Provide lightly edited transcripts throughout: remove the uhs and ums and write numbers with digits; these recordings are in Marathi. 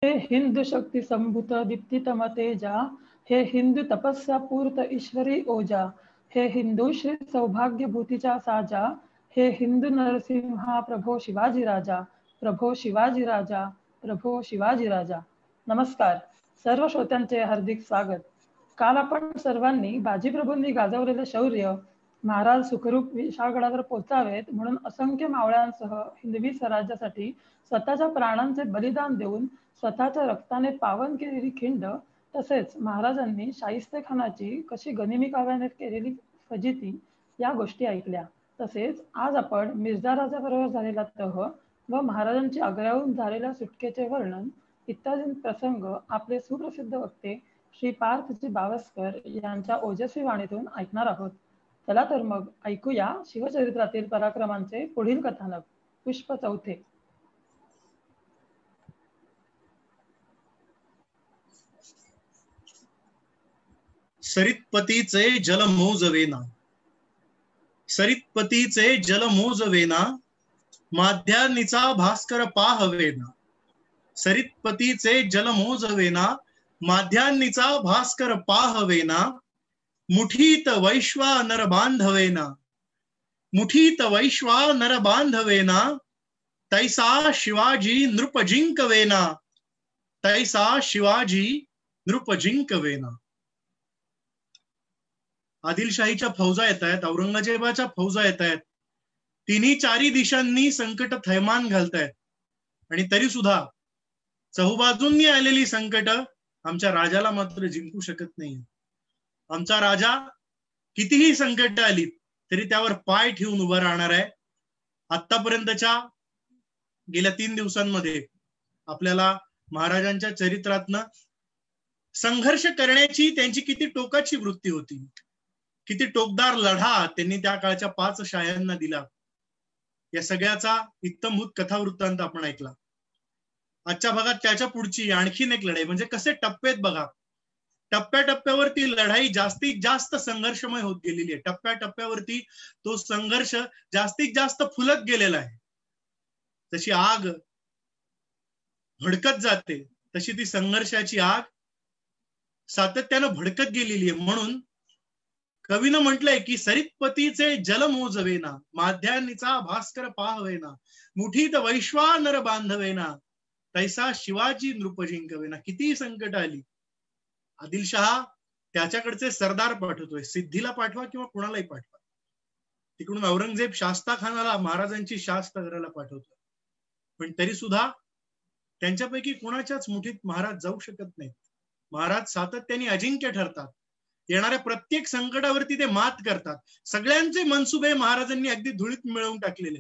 हे हिंदू शक्ती संभूत दीप्तितम तेजा, हे हिंदू तपस्या पूर्त ईश्वरी ओजा, हे हिंदू श्री सौभाग्य भूतीचा साजा, हे हिंदू नरसिंहा प्रभो शिवाजी राजा, प्रभो शिवाजी राजा, प्रभो शिवाजी राजा. नमस्कार, सर्व श्रोत्यांचे हार्दिक स्वागत. काल आपण सर्वांनी बाजीप्रभूंनी गाजवलेले शौर्य, महाराज सुखरूप विशाळगडावर पोचावेत म्हणून असंख्य मावळ्यांसह हिंदवी स्वराज्यासाठी स्वतःच्या प्राणांचे बलिदान देऊन स्वतःच्या रक्ताने पावन केलेली खिंड, तसेच महाराजांनी शाहिस्तेखानाची कशी गनिमी काव्याने केलेली फजिती या गोष्टी ऐकल्या. तसेच आज आपण मिर्झा राजाबरोबर झालेला तह व महाराजांची आग्र्याहून झालेल्या सुटकेचे वर्णन इत्यादी प्रसंग आपले सुप्रसिद्ध वक्ते श्री पार्थजी बावस्कर यांच्या ओजस्वी वाणीतून ऐकणार आहोत. चला तर मग ऐकूया शिवचरित्रातील पराक्रमांचे पुढील कथानक. पुष्प चौथे. सरितपतीचे जल मोजवेना, सरितपतीचे जल मोजवेना, माध्यानीचा भास्कर पाहवेना. सरितपतीचे जल मोजवेना, माध्यानीचा भास्कर पाहवेना. मुठीत वैश्वानर बांधवेना, मुठीत वैश्वानर बांधवेना. तैसा शिवाजी नृप जिंकवेना, तैसा शिवाजी नृप जिंकवेना. आदिलशाहीच्या फौजा येत आहेत, औरंगजेबाच्या फौजा येत आहेत, तिन्ही चारी दिशांनी संकट थैमान घालतायत आणि तरी सुद्धा चहूबाजूंनी आलेली संकट आमच्या राजाला मात्र जिंकू शकत नाही. आमचा राजा कितीही संकट आली तरी त्यावर पाय ठेवून उभा राहणार आहे. आतापर्यंतच्या गेल्या 3 दिवसांमध्ये आपल्याला महाराजांच्या चरित्रातनं संघर्ष करण्याची त्यांची किती टोकाची वृत्ती होती, किती टोकदार लढा त्यांनी त्या काळच्या 5 शाह्यांना दिला, या सगळ्याचा इत्तमभूत कथावृत्तांत आपण ऐकला. आजच्या भागात त्याच्या पुढची आणखीन एक लढाई, म्हणजे कसे टप्पेत बघा, टप्प्याटप्प्यावरती लढाई जास्तीत जास्त संघर्षमय होत गेलेली आहे. टप्प्याटप्प्यावरती तो संघर्ष जास्तीत जास्त फुलत गेलेला आहे. तशी आग भडकत जाते, तशी ती संघर्षाची आग सातत्यानं भडकत गेलेली आहे. म्हणून कवीनं म्हटलंय की सरितपतीचे जल मोजवेना, माध्यानीचा भास्कर पाहवेना. मुठीत वैश्वानर बांधवेना, तैसा शिवाजी नृप जिंकवेना. कितीही संकट आली, आदिलशहा त्याच्याकडचे सरदार पाठवतोय, सिद्धीला पाठवा किंवा कुणालाही पाठवा. तिकडून औरंगजेब शास्ताखानाला महाराजांची शास्त करायला पाठवतोय, पण तरी सुद्धा त्यांच्यापैकी कुणाच्याच मुठीत महाराज जाऊ शकत नाहीत. महाराज सातत्याने अजिंक्य ठरतात, येणाऱ्या प्रत्येक संकटावरती ते मात करतात. सगळ्यांचे मनसुबे महाराजांनी अगदी धुळीत मिळवून टाकलेले.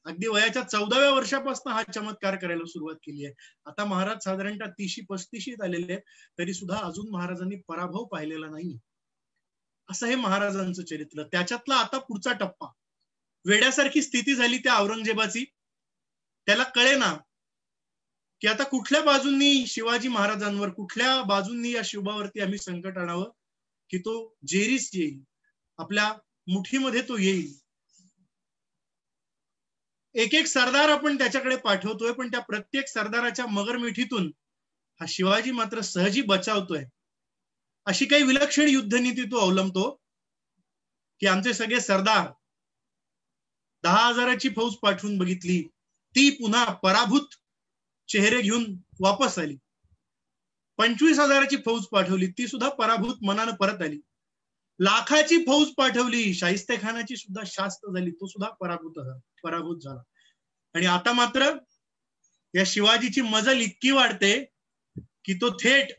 अगदी वयाच्या 14व्या वर्षापासून हा चमत्कार करायला सुरुवात केली आहे. आता महाराज साधारणतः 30-35 आलेले आहेत, तरी सुद्धा अजून महाराजांनी पराभव पाहिलेला नाही. असं हे महाराजांचं चरित्र. त्याच्यातला आता पुढचा टप्पा, वेड्यासारखी स्थिती झाली त्या औरंगजेबाची. त्याला कळेना की आता कुठल्या बाजूंनी शिवाजी महाराजांवर, कुठल्या बाजूंनी या शिवबावरती आम्ही संकट आणावं की तो जेरीस येईल, आपल्या मुठीमध्ये तो येईल. एक एक सरदार आपण त्याच्याकडे पाठवतोय, पण त्या प्रत्येक सरदाराच्या मगरमिठीतून हा शिवाजी मात्र सहजी बचावतोय. अशी काही विलक्षण युद्धनीती तो अवलंबतो की आमचे सगळे सरदार 10,000ची फौज पाठवून बघितली, ती पुन्हा पराभूत चेहरे घेऊन वापस आली. 25,000ची फौज पाठवली, ती सुद्धा पराभूत मनानं परत आली. लाखाची फौज पाठवली, शाहिस्तेखानाची सुद्धा शास्त झाली, तो सुद्धा पराभूत झाला. आणि आता मात्र या शिवाजीची मजल इतकी वाढते की तो थेट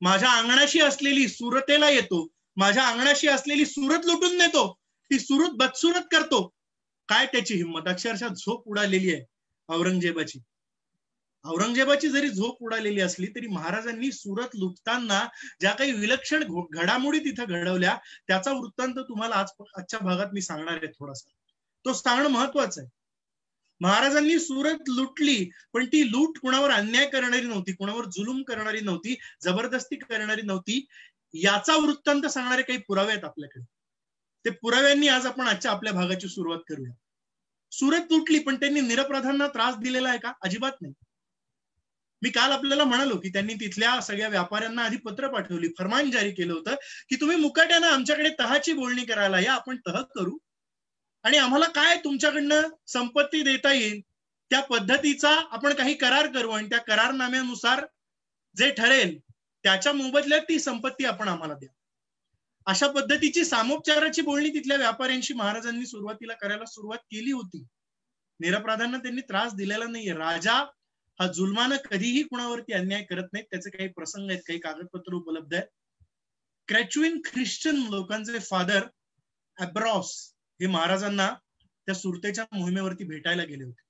माझ्या अंगणाशी असलेली सुरतेला येतो, माझ्या अंगणाशी असलेली सुरत लुटून नेतो, ती सुरत बदसुरत करतो. काय त्याची हिंमत! अक्षरशः झोप उडालेली आहे औरंगजेबाची. औरंगजेबाची जरी झोप उडालेली असली तरी महाराजांनी सुरत लुटताना ज्या काही विलक्षण घडामोडी तिथं घडवल्या, त्याचा वृत्तांत तुम्हाला आजच्या भागात मी सांगणार आहे. थोडासा तो सांगणं महत्वाचं आहे. महाराजांनी सुरत लुटली, पण ती लूट कुणावर अन्याय करणारी नव्हती, कुणावर जुलूम करणारी नव्हती, जबरदस्ती करणारी नव्हती. याचा वृत्तांत सांगणारे काही पुरावे आहेत आपल्याकडे. ते पुराव्यांनी आज आपण आपल्या भागाची सुरुवात करूया. सुरत लुटली, पण त्यांनी निरपराधांना त्रास दिलेला आहे का? अजिबात नाही. मी काल आपल्याला म्हणालो की त्यांनी तिथल्या सगळ्या व्यापाऱ्यांना आधी पत्र पाठवली, फरमान जारी केलं होतं की तुम्ही मुकाट्यानं आमच्याकडे तहाची बोलणी करायला या, आपण तह करू आणि आम्हाला काय तुमच्याकडनं संपत्ती देता येईल त्या पद्धतीचा आपण काही करार करू आणि त्या करारनाम्यानुसार जे ठरेल त्याच्या मोबदल्यात ती संपत्ती आपण आम्हाला द्या. अशा पद्धतीची सामोपचाराची बोलणी तिथल्या व्यापाऱ्यांशी महाराजांनी सुरुवातीला करायला सुरुवात केली होती. निरपराधांना त्यांनी त्रास दिलेला नाहीये. राजा हा जुलमानं कधीही कुणावरती अन्याय करत नाहीत. त्याचे काही प्रसंग आहेत, काही कागदपत्र उपलब्ध आहेत. क्रॅच्युइन ख्रिश्चन लोकांचे फादर अब्रॉस हे महाराजांना त्या सुरतेच्या मोहिमेवरती भेटायला गेले होते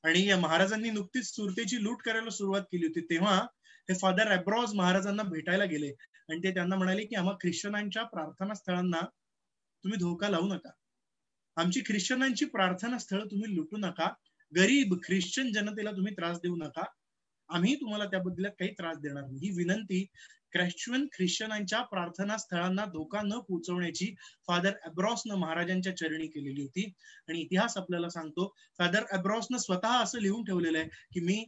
आणि या महाराजांनी नुकतीच सुरतेची लूट करायला सुरुवात केली होती. तेव्हा हे फादर अब्रॉस महाराजांना भेटायला गेले आणि ते त्यांना म्हणाले की आम्हा ख्रिश्चनांच्या प्रार्थना स्थळांना तुम्ही धोका लावू नका, आमची ख्रिश्चनांची प्रार्थना स्थळ तुम्ही लुटू नका, गरीब ख्रिश्चन जनतेला तुम्ही त्रास देऊ नका, आम्ही तुम्हाला त्याबद्दल काही त्रास देणार नाही. ही विनंती क्रॅच्युइन ख्रिश्चनांच्या प्रार्थना स्थळांना धोका न पोहोचवण्याची फादर अब्रॉसनं महाराजांच्या चरणी केलेली होती. आणि इतिहास आपल्याला सांगतो फादर अब्रॉसनं स्वतः असं लिहून ठेवलेलं आहे की मी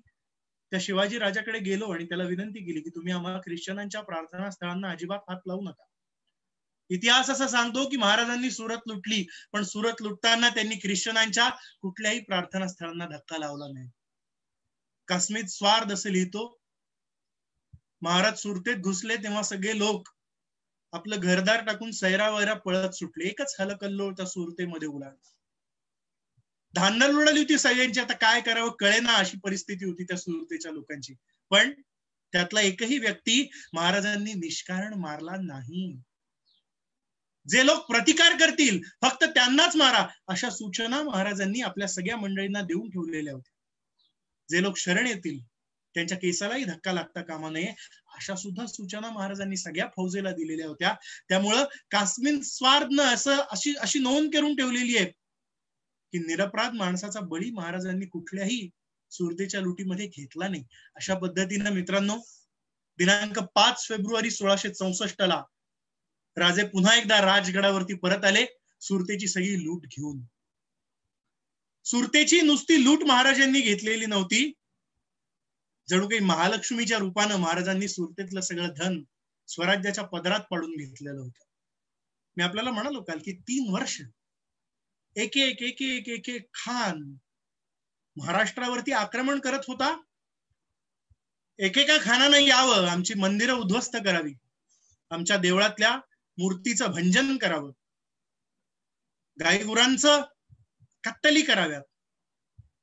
त्या शिवाजी राजाकडे गेलो आणि त्याला विनंती केली की तुम्ही आम्हाला ख्रिश्चनांच्या प्रार्थना स्थळांना अजिबात हात लावू नका. इतिहास असं सांगतो की महाराजांनी सुरत लुटली, पण सुरत लुटताना त्यांनी ख्रिश्चनांच्या कुठल्याही प्रार्थना स्थळांना धक्का लावला नाही. काश्मीर स्वार्थ असं लिहितो, महाराज सुरतेत घुसले तेव्हा सगळे लोक आपलं घरदार टाकून सैरावैरा पळत सुटले. एकच हलकल्लोळ त्या सुरतेमध्ये उडाला. धांदल उडाली होती सगळ्यांची, आता काय करावं कळेना अशी परिस्थिती होती त्या सुरतेच्या लोकांची. पण त्यातला एकही व्यक्ती महाराजांनी निष्कारण मारला नाही. जे लोक प्रतिकार करतील फक्त त्यांनाच मारा अशा सूचना महाराजांनी आपल्या सगळ्या मंडळींना देऊन ठेवलेल्या होत्या. जे लोक शरण येतील त्यांच्या केसालाही धक्का लागता कामा नये अशा सुद्धा सूचना महाराजांनी सगळ्या फौजेला दिलेल्या होत्या. त्यामुळं काश्मीर स्वार्थनं अशी नोंद करून ठेवलेली आहे की निरपराध माणसाचा बळी महाराजांनी कुठल्याही सुरतेच्या लुटीमध्ये घेतला नाही. अशा पद्धतीनं मित्रांनो दिनांक 5 फेब्रुवारी 1664 राजे पुन्हा एकदा राजगडावरती परत आले सुरतेची सगळी लूट घेऊन. सुरतेची नुसती लूट महाराजांनी घेतलेली नव्हती, जणू काही महालक्ष्मीच्या रूपानं महाराजांनी सुरतेतलं सगळं धन स्वराज्याच्या पदरात पाडून घेतलेलं होतं. मी आपल्याला म्हणालो काल की 3 वर्ष एक एक एक एक एक एक खान महाराष्ट्रावरती आक्रमण करत होता. एकेका खानानं यावं, आमची मंदिरं उद्ध्वस्त करावी, आमच्या देवळातल्या मूर्तीचं भंजन करावं, गाईगुरांचं कत्तली कराव्यात,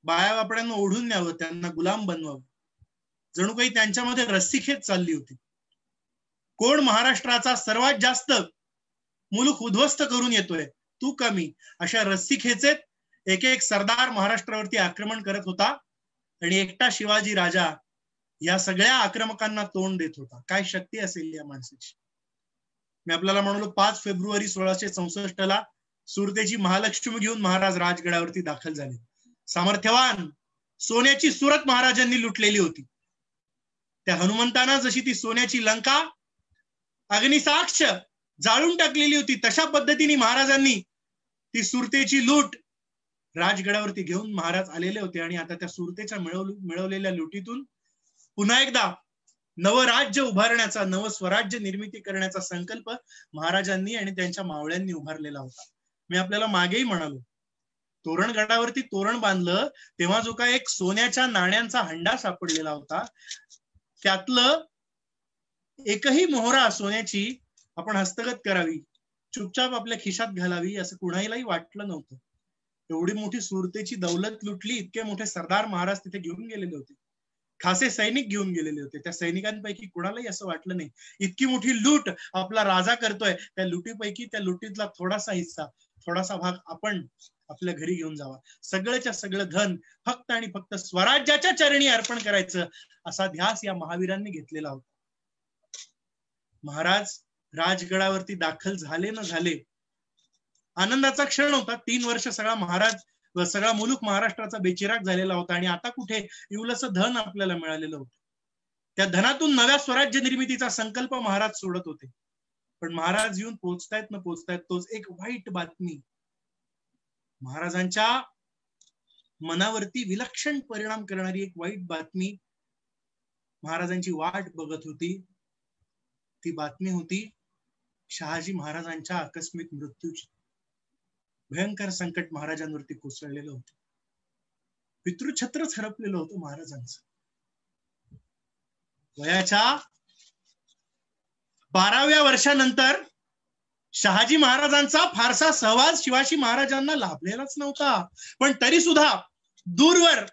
बाया बापड्यांना ओढून न्यावं, त्यांना गुलाम बनवावं. जणू काही त्यांच्यामध्ये रस्सीखेच चालली होती. कोण महाराष्ट्राचा सर्वात जास्त मुलूक उद्ध्वस्त करून येतोय, तू कमी, अशा रस्सीखेचेत एक एक सरदार महाराष्ट्रावरती आक्रमण करत होता आणि एकटा शिवाजी राजा या सगळ्या आक्रमकांना तोंड देत होता. काय शक्ती असेल या माणसाची. मी आपल्याला म्हणालो 5 फेब्रुवारी 1664 सुरतेची महालक्ष्मी घेऊन महाराज राजगडावरती दाखल झाले. सामर्थ्यवान सोन्याची सुरत महाराजांनी लुटलेली होती. त्या हनुमंताना जशी ती सोन्याची लंका अग्निसाक्ष जाळून टाकलेली होती तशा पद्धतीने महाराजांनी ती सुरतेची लूट राजगडावरती घेऊन महाराज आलेले होते. आणि आता त्या सुरतेच्या मिळवलेल्या लुटीतून पुन्हा एकदा नवराज्य उभारण्याचा, नव स्वराज्य निर्मिती करण्याचा संकल्प महाराजांनी आणि त्यांच्या मावळ्यांनी उभारलेला होता. मी आपल्याला मागेही म्हणालो, तोरणगडावरती तोरण बांधलं तेव्हा जो काय एक सोन्याच्या नाण्यांचा हंडा सापडलेला होता, त्यातलं एकही मोहरा सोन्याची आपण हस्तगत करावी, चुपचाप आपल्या खिशात घालावी असं कुणालाही वाटलं नव्हतं. एवढी मोठी सुरतेची दौलत लुटली, इतके मोठे सरदार महाराज तिथे घेऊन गेलेले होते, खासे सैनिक घेऊन गेलेले होते. त्या सैनिकांपैकी कुणालाही असं वाटलं नाही इतकी मोठी लूट आपला राजा करतोय, त्या लुटीपैकी त्या लुटीतला थोडासा हिस्सा, थोडासा भाग आपण आपल्या घरी घेऊन जावा. सगळंच्या सगळं धन फक्त आणि फक्त स्वराज्याच्या चरणी अर्पण करायचं असा ध्यास या महावीरांनी घेतलेला होता. महाराज राजगडावरती दाखल झाले न झाले, आनंदाचा क्षण होता. 3 वर्ष सगळा मुलूक महाराष्ट्राचा बेचिराग झालेला होता आणि आता कुठे इवलसं धन आपल्याला मिळालेलं होतं. त्या धनातून नव्या स्वराज्य निर्मितीचा संकल्प महाराज सोडत होते. पण महाराज येऊन पोहोचतायत तोच एक वाईट बातमी महाराजांच्या मनावरती विलक्षण परिणाम करणारी एक वाईट बातमी महाराजांची वाट बघत होती. ती बातमी होती शहाजी महाराजांच्या आकस्मिक मृत्यूची. भयंकर संकट महाराजांवरती कोसळलेलं होतं. पितृछत्रच हरपलेलं होतं महाराजांचं. वयाच्या 12व्या वर्षानंतर शहाजी महाराजांचा फारसा सहवास शिवाजी महाराजांना लाभलेलाच नव्हता. पण तरी सुद्धा दूरवर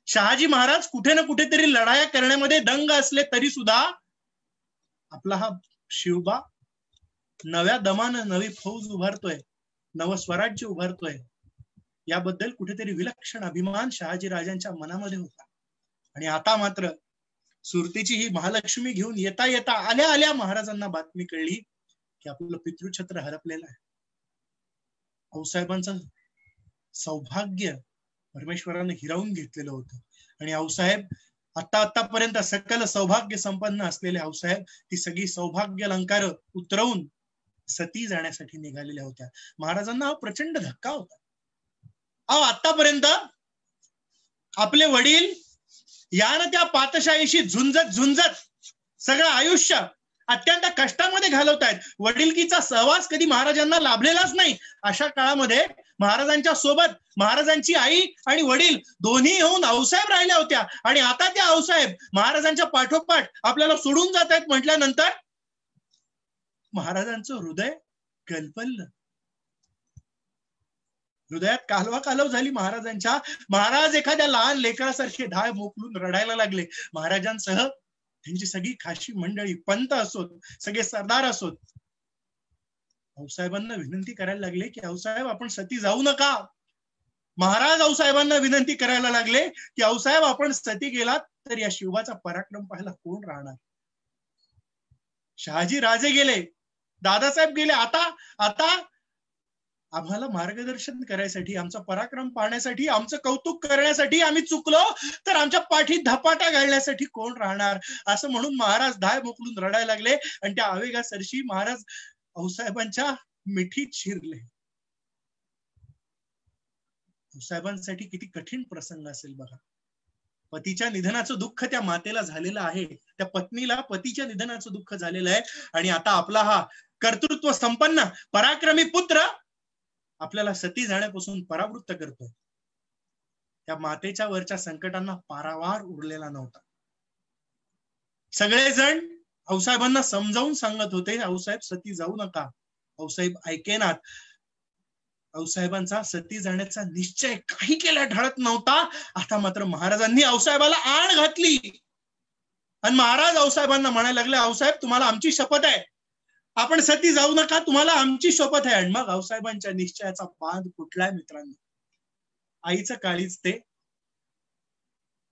शहाजी महाराज कुठे ना कुठेतरी लढाया करण्यामध्ये दंग असले तरी सुद्धा आपला हा शिवबा नव्या दमानं नवी फौज उभारतोय, नव स्वराज्य उभारतोय, याबद्दल कुठेतरी विलक्षण अभिमान शहाजी राजांच्या मनामध्ये होता. आणि आता मात्र सुरतेची ही महालक्ष्मी घेऊन येता येता आल्या आल्या महाराजांना बातमी कळली की आपलं पितृछत्र हरपलेलं आहे. आऊसाहेबांचं सौभाग्य परमेश्वराने हिरावून घेतलेलं होतं. आणि आऊसाहेब आतापर्यंत सकल सौभाग्य संपन्न असलेले आऊसाहेब ती सगळी सौभाग्य अलंकार उतरवून सती जाण्यासाठी निघालेल्या होत्या. महाराजांना हा प्रचंड धक्का होता. आतापर्यंत आपले वडील यानं त्या पातशाहीशी झुंजत सगळं आयुष्य अत्यंत कष्टामध्ये घालवतायत. वडिलकीचा सहवास कधी महाराजांना लाभलेलाच नाही. अशा काळामध्ये महाराजांच्या सोबत महाराजांची आई आणि वडील दोन्ही होऊन आऊसाहेब राहिल्या होत्या. आणि आता त्या आऊसाहेब महाराजांच्या पाठोपाठ आपल्याला सोडून जात आहेत म्हटल्यानंतर महाराजांचं हृदय गलबललं. हृदयात कालवा कालव झाली महाराजांच्या. महाराज एखाद्या लहान लेकरासारखे धाय मोकलून रडायला लागले. महाराजांसह त्यांची सगळी खाशी मंडळी, पंत असोत, सगळे सरदार असोत, आऊसाहेबांना विनंती करायला लागले की आऊसाहेब आपण सती जाऊ नका. महाराज आऊसाहेबांना विनंती करायला लागले की आऊसाहेब आपण सती गेलात तर या शिवबाचा पराक्रम पाहायला कोण राहणार. शहाजी राजे गेले, दादासाहेब गेले, आता आम्हाला मार्गदर्शन करायसाठी, आमचा पराक्रम पाहण्यासाठी, आमचं कौतुक करण्यासाठी, आम्ही चुकलो तर आमच्या पाठीत धपाटा घालण्यासाठी कोण राहणार. असं म्हणून महाराज धाय मोकलून रडायला लागले. आणि त्या आवेगासरशी महाराज आऊसाहेबांच्या मिठीत शिरले. आऊसाहेबांसाठी किती कठीण प्रसंग असेल बघा. पतीच्या निधनाचं दुःख त्या मातेला झालेलं आहे, त्या पत्नीला पतीच्या निधनाचं दुःख झालेलं आहे. आणि आता आपला हा कर्तृत्व संपन्न पराक्रमी पुत्र आपल्याला सती जाण्यापासून परावृत्त करतोय. त्या मातेच्या वरच्या संकटांना पारावार उरलेला नव्हता. सगळेजण आऊसाहेबांना समजावून सांगत होते आऊसाहेब सती जाऊ नका. आऊसाहेब ऐकेनात. आऊसाहेबांचा सती जाण्याचा निश्चय काही केल्या ढळत नव्हता. आता मात्र महाराजांनी आऊसाहेबाला आण घातली आणि महाराज आऊसाहेबांना म्हणायला लागले आऊसाहेब तुम्हाला आमची शपथ आहे, आपण सती जाऊ नका, तुम्हाला आमची शपथ आहे. आणि मग आऊसाहेबांच्या निश्चयाचा बांध फुटलाय मित्रांनो. आईचं काळीच ते.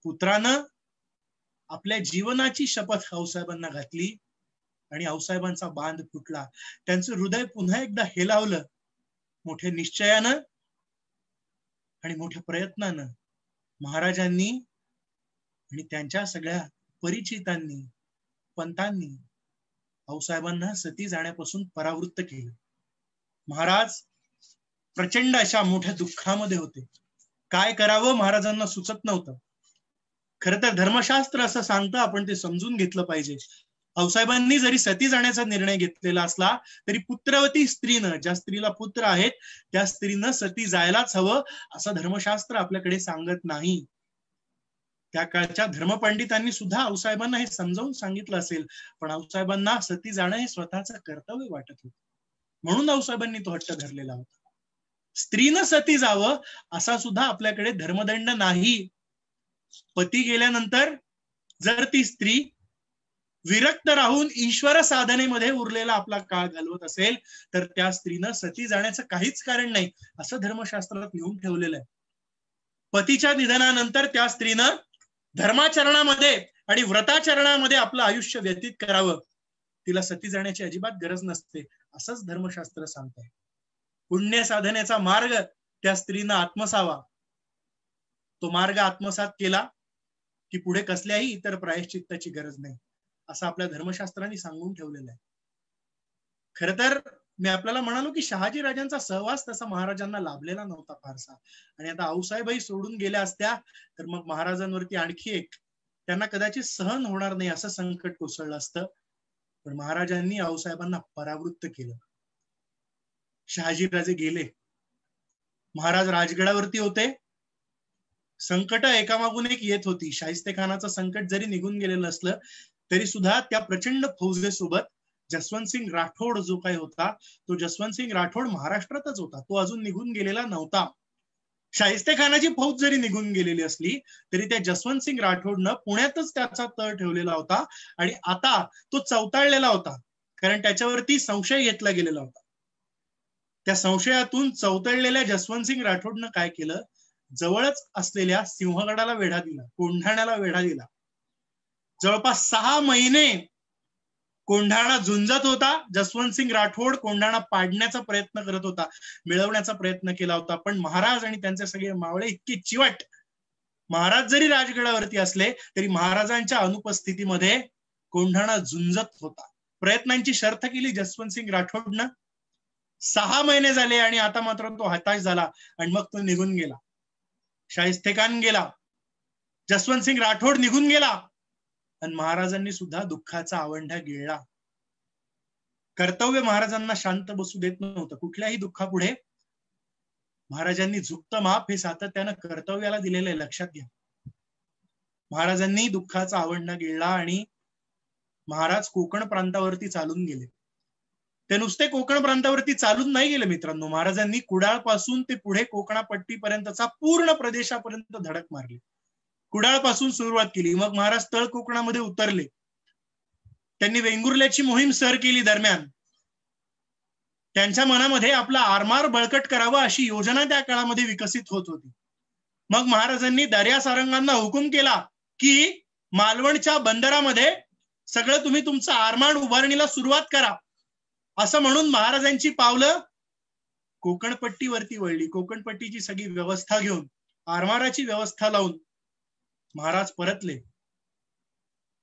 पुत्रानं आपल्या जीवनाची शपथ आऊसाहेबांना घातली आणि आऊसाहेबांचा बांध फुटला. त्यांचं हृदय पुन्हा एकदा हेलावलं. मोठ्या निश्चयानं आणि मोठ्या प्रयत्नानं महाराजांनी आणि त्यांच्या सगळ्या परिचितांनी, पंतांनी आऊसाहेबांना सती जाण्यापासून परावृत्त केलं. महाराज प्रचंड अशा मोठ्या दुःखामध्ये होते. काय करावं महाराजांना सुचत नव्हतं. खरं तर धर्मशास्त्र असं सांगतं, आपण ते समजून घेतलं पाहिजे. आऊसाहेबांनी जरी सती जाण्याचा निर्णय घेतलेला असला तरी पुत्रवती स्त्रीनं, ज्या स्त्रीला पुत्र आहेत त्या स्त्रीनं सती जायलाच हवं असं धर्मशास्त्र आपल्याकडे सांगत नाही. त्या काळच्या धर्मपंडितांनी सुद्धा आऊसाहेबांना हे समजावून सांगितलं असेल, पण आऊसाहेबांना सती जाणं हे स्वतःचं कर्तव्य वाटत होतं. म्हणून आऊसाहेबांनी तो हट्ट धरलेला होता. स्त्रीनं सती जावं असा सुद्धा आपल्याकडे धर्मदंड नाही. पती गेल्यानंतर जर ती स्त्री विरक्त राहून ईश्वर साधनेमध्ये उरलेला आपला काळ घालवत असेल तर त्या स्त्रीनं सती जाण्याचं काहीच कारण नाही असं धर्मशास्त्रात लिहून ठेवलेलं आहे. पतीच्या निधनानंतर त्या स्त्रीनं धर्माचरणामध्ये आणि व्रताचरणामध्ये आपलं आयुष्य व्यतीत करावं. तिला सती जाण्याची अजिबात गरज नसते असंच धर्मशास्त्र सांगतंय. पुण्य साधनेचा मार्ग त्या स्त्रीनं आत्मसावा. तो मार्ग आत्मसात केला की पुढे कसल्याही इतर प्रायश्चित्ताची गरज नाही असं आपल्या धर्मशास्त्रांनी सांगून ठेवलेलं आहे. खर तर मी आपल्याला म्हणालो की शहाजी राजांचा सहवास तसा महाराजांना लाभलेला नव्हता फारसा. आणि आता आऊसाहेबही सोडून गेल्या असत्या तर मग महाराजांवरती आणखी एक त्यांना कदाचित सहन होणार नाही असं संकट कोसळलं असतं, पण महाराजांनी आऊसाहेबांना परावृत्त केलं. शहाजीराजे गेले, महाराज राजगडावरती होते. संकट एकामागून एक येत होती. शाहिस्तेखानाचं संकट जरी निघून गेलेलं असलं तरी सुद्धा त्या प्रचंड फौजेसोबत जसवंतसिंग राठोड जो काही होता, तो जसवंतसिंग राठोड महाराष्ट्रातच होता, तो अजून निघून गेलेला नव्हता. शाहिस्तेखानाची फौज जरी निघून गेलेली असली तरी त्या जसवंतसिंग राठोडनं पुण्यातच त्याचा तळ ठेवलेला होता आणि आता तो चवताळलेला होता, कारण त्याच्यावरती संशय घेतला गेलेला होता. त्या संशयातून चवतळलेल्या जसवंतसिंग राठोडनं काय केलं, जवळच असलेल्या सिंहगडाला वेढा दिला, कोंढाण्याला वेढा दिला. जवळपास 6 महिने कोंढाणा झुंजत होता. जसवंतसिंग राठोड कोंढाणा पाडण्याचा प्रयत्न करत होता, मिळवण्याचा प्रयत्न केला होता, पण महाराज आणि त्यांचे सगळे मावळे इतके चिवट. महाराज जरी राजगडावरती असले तरी महाराजांच्या अनुपस्थितीमध्ये कोंढाणा झुंजत होता. प्रयत्नांची शर्थ केली जसवंतसिंग राठोडनं. 6 महिने झाले आणि आता मात्र तो हताश झाला आणि मग तो निघून गेला. शाहिस्तेखान गेला, जसवंतसिंग राठोड निघून गेला आणि महाराजांनी सुद्धा दुःखाचा आवंढा गिळला. कर्तव्य महाराजांना शांत बसू देत नव्हतं. कुठल्याही दुःखापुढे महाराजांनी झुकतं माप हे सातत्यानं कर्तव्याला दिलेलं लक्षात घ्या. महाराजांनी दुःखाचा आवंढा गिळला आणि महाराज कोकण प्रांतावरती चालून गेले. ते नुसते कोकण प्रांतावरती चालून नाही गेले मित्रांनो, महाराजांनी कुडाळ पासून ते पुढे कोकणापट्टीपर्यंतचा पूर्ण प्रदेशापर्यंत धडक मारली. कुडाळ पासून सुरुवात केली, मग महाराज तळ कोकणामध्ये उतरले. त्यांनी वेंगुर्ल्याची मोहीम सर केली. दरम्यान त्यांच्या मनामध्ये आपला आरमार बळकट करावा अशी योजना त्या काळामध्ये विकसित होत होती. मग महाराजांनी दर्या सारंगांना हुकूम केला की मालवणच्या बंदरामध्ये सगळं तुम्ही तुमचं आरमार उभारणीला सुरुवात करा. असं म्हणून महाराजांची पावलं कोकणपट्टीवरती वळली. कोकणपट्टीची सगळी व्यवस्था घेऊन, आरमाराची व्यवस्था लावून महाराज परतले.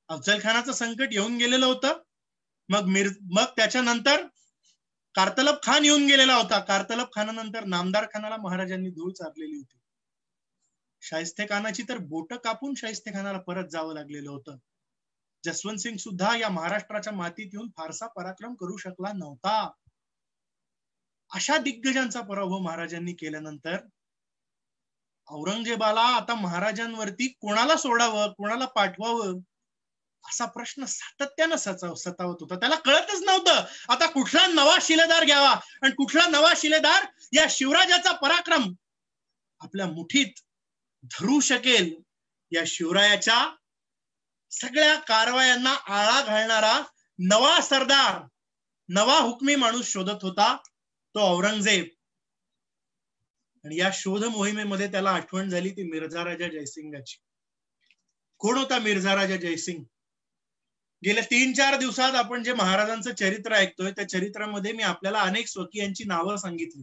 अफजलखानाचं संकट येऊन गेलेलं होतं. मग त्याच्यानंतर कारतलब खान येऊन गेलेला होता. कारतलब खानानंतर नामदार खानाला महाराजांनी धूळ चारलेली होती. शाहिस्तेखानाची तर बोट कापून शाहिस्तेखानाला परत जावं लागलेलं होतं. जसवंतसिंग सुद्धा या महाराष्ट्राच्या मातीत येऊन फारसा पराक्रम करू शकला नव्हता. अशा दिग्गजांचा पराभव महाराजांनी केल्यानंतर औरंगजेबाला आता महाराजांवरती कोणाला सोडावं, कोणाला पाठवावं असा प्रश्न सातत्यानं सतावत होता. त्याला कळतच नव्हतं आता कुठला नवा शिलेदार घ्यावा आणि कुठला नवा शिलेदार या शिवराजाचा पराक्रम आपल्या मुठीत धरू शकेल. या शिवरायाच्या सगळ्या कारवायांना आळा घालणारा नवा सरदार, नवा हुकमी माणूस शोधत होता तो औरंगजेब. आणि या शोध मोहिमेमध्ये त्याला आठवण झाली ती मिर्झा राजा जयसिंगाची. कोण होता मिर्झा राजा जयसिंग? गेल्या 3-4 दिवसात आपण जे महाराजांचं चरित्र ऐकतोय त्या चरित्रामध्ये मी आपल्याला अनेक स्वकीयांची नावं सांगितली.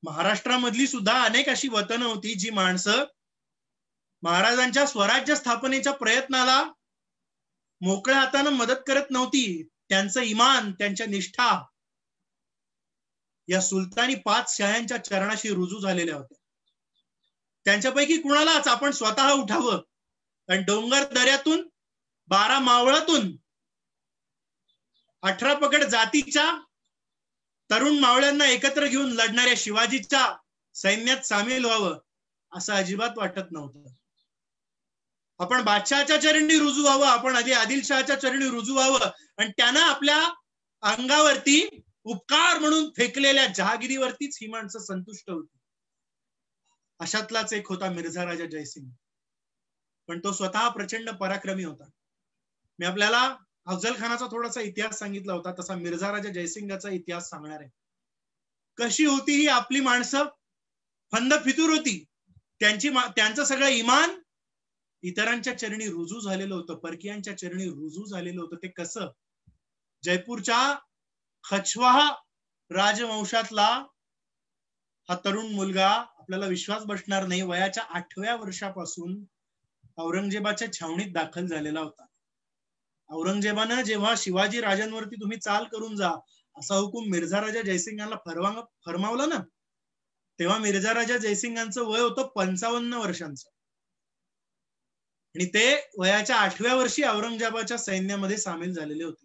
महाराष्ट्रामधली सुद्धा अनेक अशी वतनं होती जी माणसं महाराजांच्या स्वराज्य स्थापनेच्या प्रयत्नाला मोकळ्या हातानं मदत करत नव्हती. त्यांचं इमान, त्यांच्या निष्ठा या सुलतानी 5 शहांच्या चरणाशी रुजू झालेल्या होत्या. त्यांच्यापैकी कुणालाच आपण स्वतः उठावं आणि डोंगर दऱ्यातून 12 मावळातून 18 पगड जातीच्या तरुण मावळ्यांना एकत्र घेऊन लढणाऱ्या शिवाजीच्या सैन्यात सामील व्हावं असं अजिबात वाटत नव्हतं. आपण बादशहाच्या चरणी रुजू व्हावं, आपण आदिलशहाच्या चरणी रुजू व्हावं आणि त्यानं आपल्या अंगावरती उपकार म्हणून फेकलेल्या जहागिरीवरतीच ही माणसं संतुष्ट होती. अशातलाच एक होता मिर्झा राजा जयसिंग. पण तो स्वतः प्रचंड पराक्रमी होता. मी आपल्याला अफजल खानाचा थोडासा इतिहास सांगितला होता, तसा मिर्झा राजा जयसिंगाचा इतिहास सांगणार आहे. कशी होती ही आपली माणसं? फंद फितूर होती. त्यांचं सगळं इमान इतरांच्या चरणी रुजू झालेलं होतं, परकीयांच्या चरणी रुजू झालेलं होतं. ते कसं? जयपूरच्या खचवाहा राजवंशातला हा तरुण मुलगा, आपल्याला विश्वास बसणार नाही, वयाच्या 8व्या वर्षापासून औरंगजेबाच्या छावणीत दाखल झालेला होता. औरंगजेबानं जेव्हा शिवाजी राजांवरती तुम्ही चाल करून जा असा हुकूम मिर्झा राजा जयसिंगांना फरमावला ना, तेव्हा मिर्झा राजा जयसिंगांचं वय होतं 55 वर्षांचं. आणि ते वयाच्या 8व्या वर्षी औरंगजेबाच्या सैन्यामध्ये सामील झालेले होते.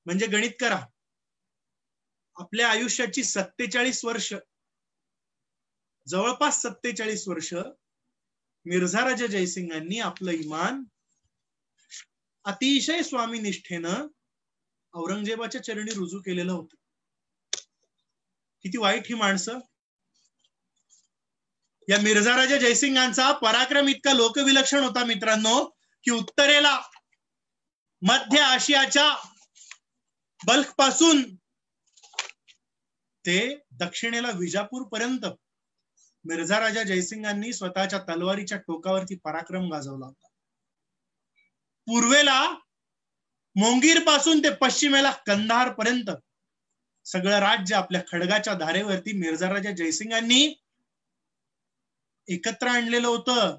म्हणजे गणित करा, आपल्या आयुष्याची 47 वर्ष, जवळपास 47 वर्ष मिर्झा राजा जयसिंगांनी आपलं इमान अतिशय स्वामीनिष्ठेनं औरंगजेबाच्या चरणी रुजू केलेलं होतं. किती वाईट ही माणसं. या मिर्झा राजा जयसिंगांचा पराक्रम इतका लोकविलक्षण होता मित्रांनो, की उत्तरेला मध्य आशियाच्या बल्ख पासून ते दक्षिणेला विजापूर पर्यंत मिर्झा राजा जयसिंगांनी स्वतःच्या तलवारीच्या टोकावरती पराक्रम गाजवला होता. पूर्वेला मोंगीर पासून ते पश्चिमेला कंधार पर्यंत सगळं राज्य आपल्या खडगाच्या धारेवरती मिर्झा राजा जयसिंगांनी एकत्र आणलेलं होतं.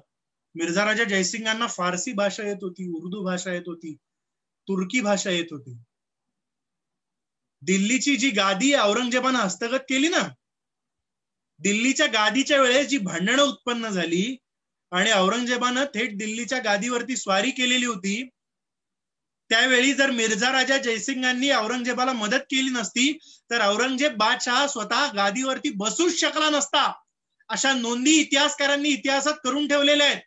मिर्झा राजा जयसिंगांना फारसी भाषा येत होती, उर्दू भाषा येत होती, तुर्की भाषा येत होती. दिल्लीची जी गादी औरंगजेबानं हस्तगत केली ना, दिल्लीच्या गादीच्या वेळेस जी भांडणं उत्पन्न झाली आणि औरंगजेबानं थेट दिल्लीच्या गादीवरती स्वारी केलेली होती, त्यावेळी जर मिर्झा राजा जयसिंगांनी औरंगजेबाला मदत केली नसती तर औरंगजेब बादशाह स्वतः गादीवरती बसूच शकला नसता. अशा नोंदी इतिहासकारांनी इतिहासात करून ठेवलेल्या आहेत.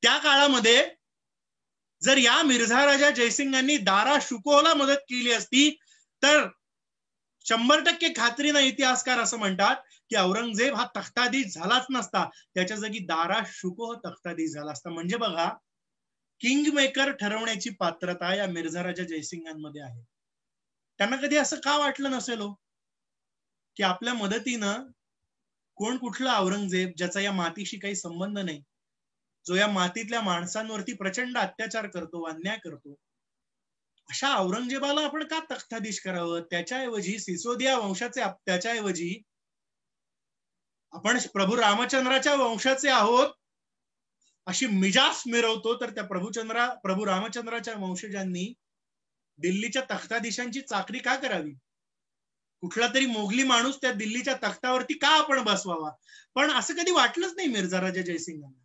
त्या काळामध्ये जर या मिर्झा राजा जयसिंगांनी दारा शुकोहला मदत केली असती तर 100% खात्रीनं इतिहासकार असं म्हणतात की औरंगजेब हा तख्ताधीश झालाच नसता, त्याच्या जागी दारा शुकोह तख्ताधीश झाला असता. म्हणजे बघा, किंग मेकर ठरवण्याची पात्रता या मिर्झा राजा जयसिंगांमध्ये आहे. त्यांना कधी असं का वाटलं नसेल हो की आपल्या मदतीनं कोण कुठला औरंगजेब, ज्याचा या मातीशी काही संबंध नाही, जो या मातीतल्या माणसांवरती प्रचंड अत्याचार करतो, अन्याय करतो, अशा औरंगजेबाला आपण का तख्ताधीश करावं? त्याच्याऐवजी सिसोदिया वंशाचे, त्याच्याऐवजी आपण प्रभू रामचंद्राच्या वंशाचे आहोत अशी मिजाज मिरवतो. तर त्या प्रभू रामचंद्राच्या वंशजांनी दिल्लीच्या तख्ताधीशांची चाकरी का करावी? कुठला तरी मोगली माणूस त्या दिल्लीच्या तख्तावरती का आपण बसवावा? पण असं कधी वाटलंच नाही मिर्झा राजा जयसिंगांना.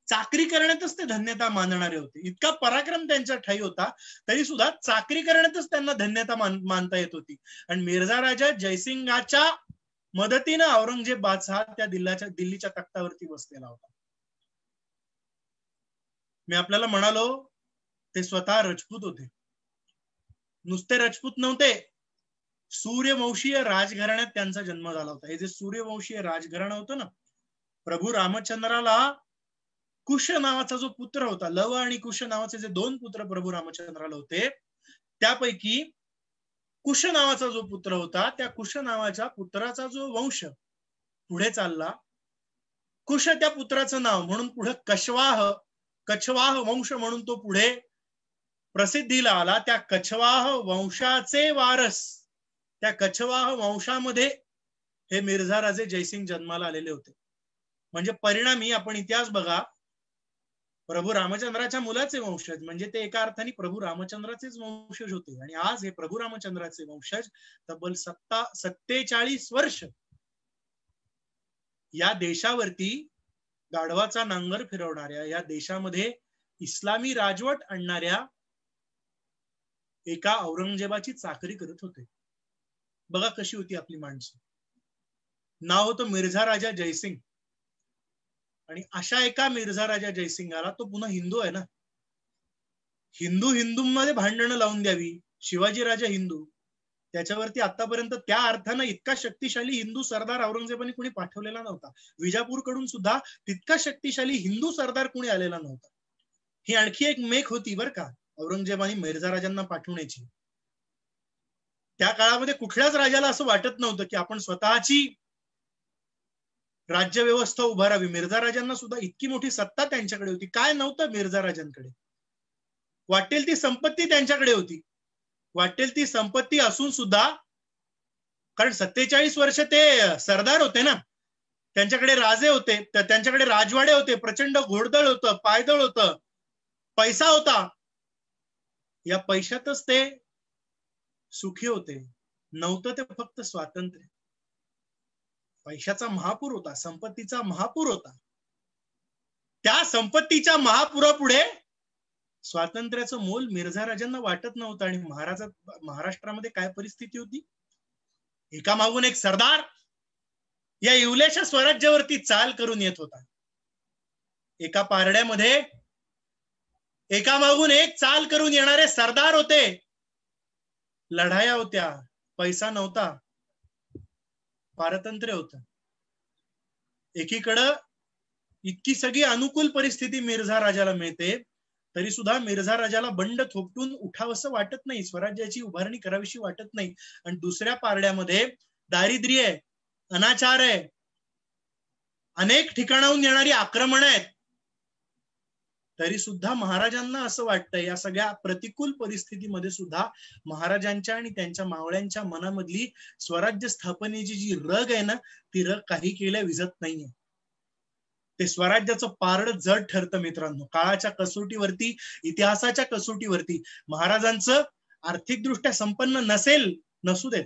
चाकरी करण्यातच ते धन्यता मानणारे होते. इतका पराक्रम त्यांच्या ठाई होता तरी सुद्धा चाकरी करण्यातच त्यांना धन्यता मानता येत होती. आणि मिर्झा राजा जयसिंगाच्या मदतीनं औरंगजेब बादशाह त्या दिल्लीच्या तख्तावरती बसलेला होता. मी आपल्याला म्हणालो ते स्वतः राजपूत होते. नुसते राजपूत नव्हते, सूर्यवंशीय राजघराण्यात त्यांचा जन्म झाला होता. हे जे सूर्यवंशीय राजघराणं होतं ना, प्रभू रामचंद्राला कुश नावाचा जो पुत्र होता, लव आणि कुश नावाचे जे 2 पुत्र प्रभू रामचंद्राला होते, त्यापैकी कुश नावाचा जो पुत्र होता, त्या कुश नावाच्या पुत्राचा जो वंश पुढे चालला, कुश त्या पुत्राचं नाव म्हणून पुढे कछवाह वंश म्हणून तो पुढे प्रसिद्धीला आला. त्या कछवाह वंशाचे वारस, त्या कछवाह वंशामध्ये हे मिर्झा राजे जयसिंग जन्माला आलेले होते. म्हणजे परिणामी आपण इतिहास बघा, प्रभू रामचंद्राच्या मुलाचे वंशज म्हणजे ते एका अर्थाने प्रभू रामचंद्राचेच वंशज होते. आणि आज हे प्रभू रामचंद्राचे वंशज तब्बल 47 वर्ष या देशावरती गाढवाचा नांगर फिरवणाऱ्या, या देशामध्ये इस्लामी राजवट आणणाऱ्या एका औरंगजेबाची चाकरी करत होते. बघा कशी होती आपली माणसं. नाव होतं मिर्झा राजा जयसिंग. आणि अशा एका मिर्झा राजा जयसिंगाला, तो पुन्हा हिंदू आहे ना, हिंदूमध्ये भांडणं लावून द्यावी, शिवाजी राजा हिंदू, त्याच्यावरती आतापर्यंत त्या अर्थानं इतका शक्तिशाली हिंदू सरदार औरंगजेबाने कोणी पाठवलेला नव्हता. विजापूरकडून सुद्धा तितका शक्तिशाली हिंदू सरदार कोणी आलेला नव्हता. ही आणखी एक मेख होती बरं का औरंगजेबाने मिर्झा राजांना पाठवण्याची. त्या काळामध्ये कुठल्याच राजाला असं वाटत नव्हतं की आपण स्वतःची राज्य व्यवस्था उभारावी. मिर्झा राजांना सुद्धा इतकी मोठी सत्ता त्यांच्याकडे होती. काय नव्हतं मिर्झा राजांकडे? वाटेल ती संपत्ती त्यांच्याकडे होती. वाटेल ती संपत्ती असून सुद्धा, कारण 47 वर्ष ते सरदार होते ना, त्यांच्याकडे राजे होते, त्यांच्याकडे राजवाडे होते, प्रचंड घोडदळ होतं, पायदळ होतं, पैसा होता. या पैशातच ते सुखी होते. नव्हतं ते फक्त स्वातंत्र्य. पैशाचा महापूर होता, संपत्तीचा महापूर होता. त्या संपत्तीच्या महापुरापुढे स्वातंत्र्याचं मोल मिर्झा राजांना वाटत नव्हतं. आणि महाराष्ट्रामध्ये काय परिस्थिती होती? एकामागून एक सरदार या इवल्याच्या स्वराज्यावरती चाल करून येत होता. एका पारड्यामध्ये एकामागून एक चाल करून येणारे सरदार होते. लढाया होत्या, पैसा नव्हता, पारतंत्र्य होतं. एकीकडं इतकी सगळी अनुकूल परिस्थिती मिर्झा राजाला मिळते, तरी सुद्धा मिर्झा राजाला बंड थोपटून उठावंसं वाटत नाही, स्वराज्याची उभारणी करावीशी वाटत नाही. आणि दुसऱ्या पारड्यामध्ये दारिद्र्य आहे, अनाचार आहे, अनेक ठिकाणाहून येणारी आक्रमण आहेत. तरी सुद्धा महाराजांना असं वाटतं, या सगळ्या प्रतिकूल परिस्थितीमध्ये सुद्धा महाराजांच्या आणि त्यांच्या मावळ्यांच्या मनामधली स्वराज्य स्थापनेची जी रग आहे ना, ती रग काही केल्या विझत नाहीये. ते स्वराज्याचं पारड जड ठरतं मित्रांनो. काळाच्या कसोटीवरती, इतिहासाच्या कसोटीवरती महाराजांचं आर्थिकदृष्ट्या संपन्न नसू देत,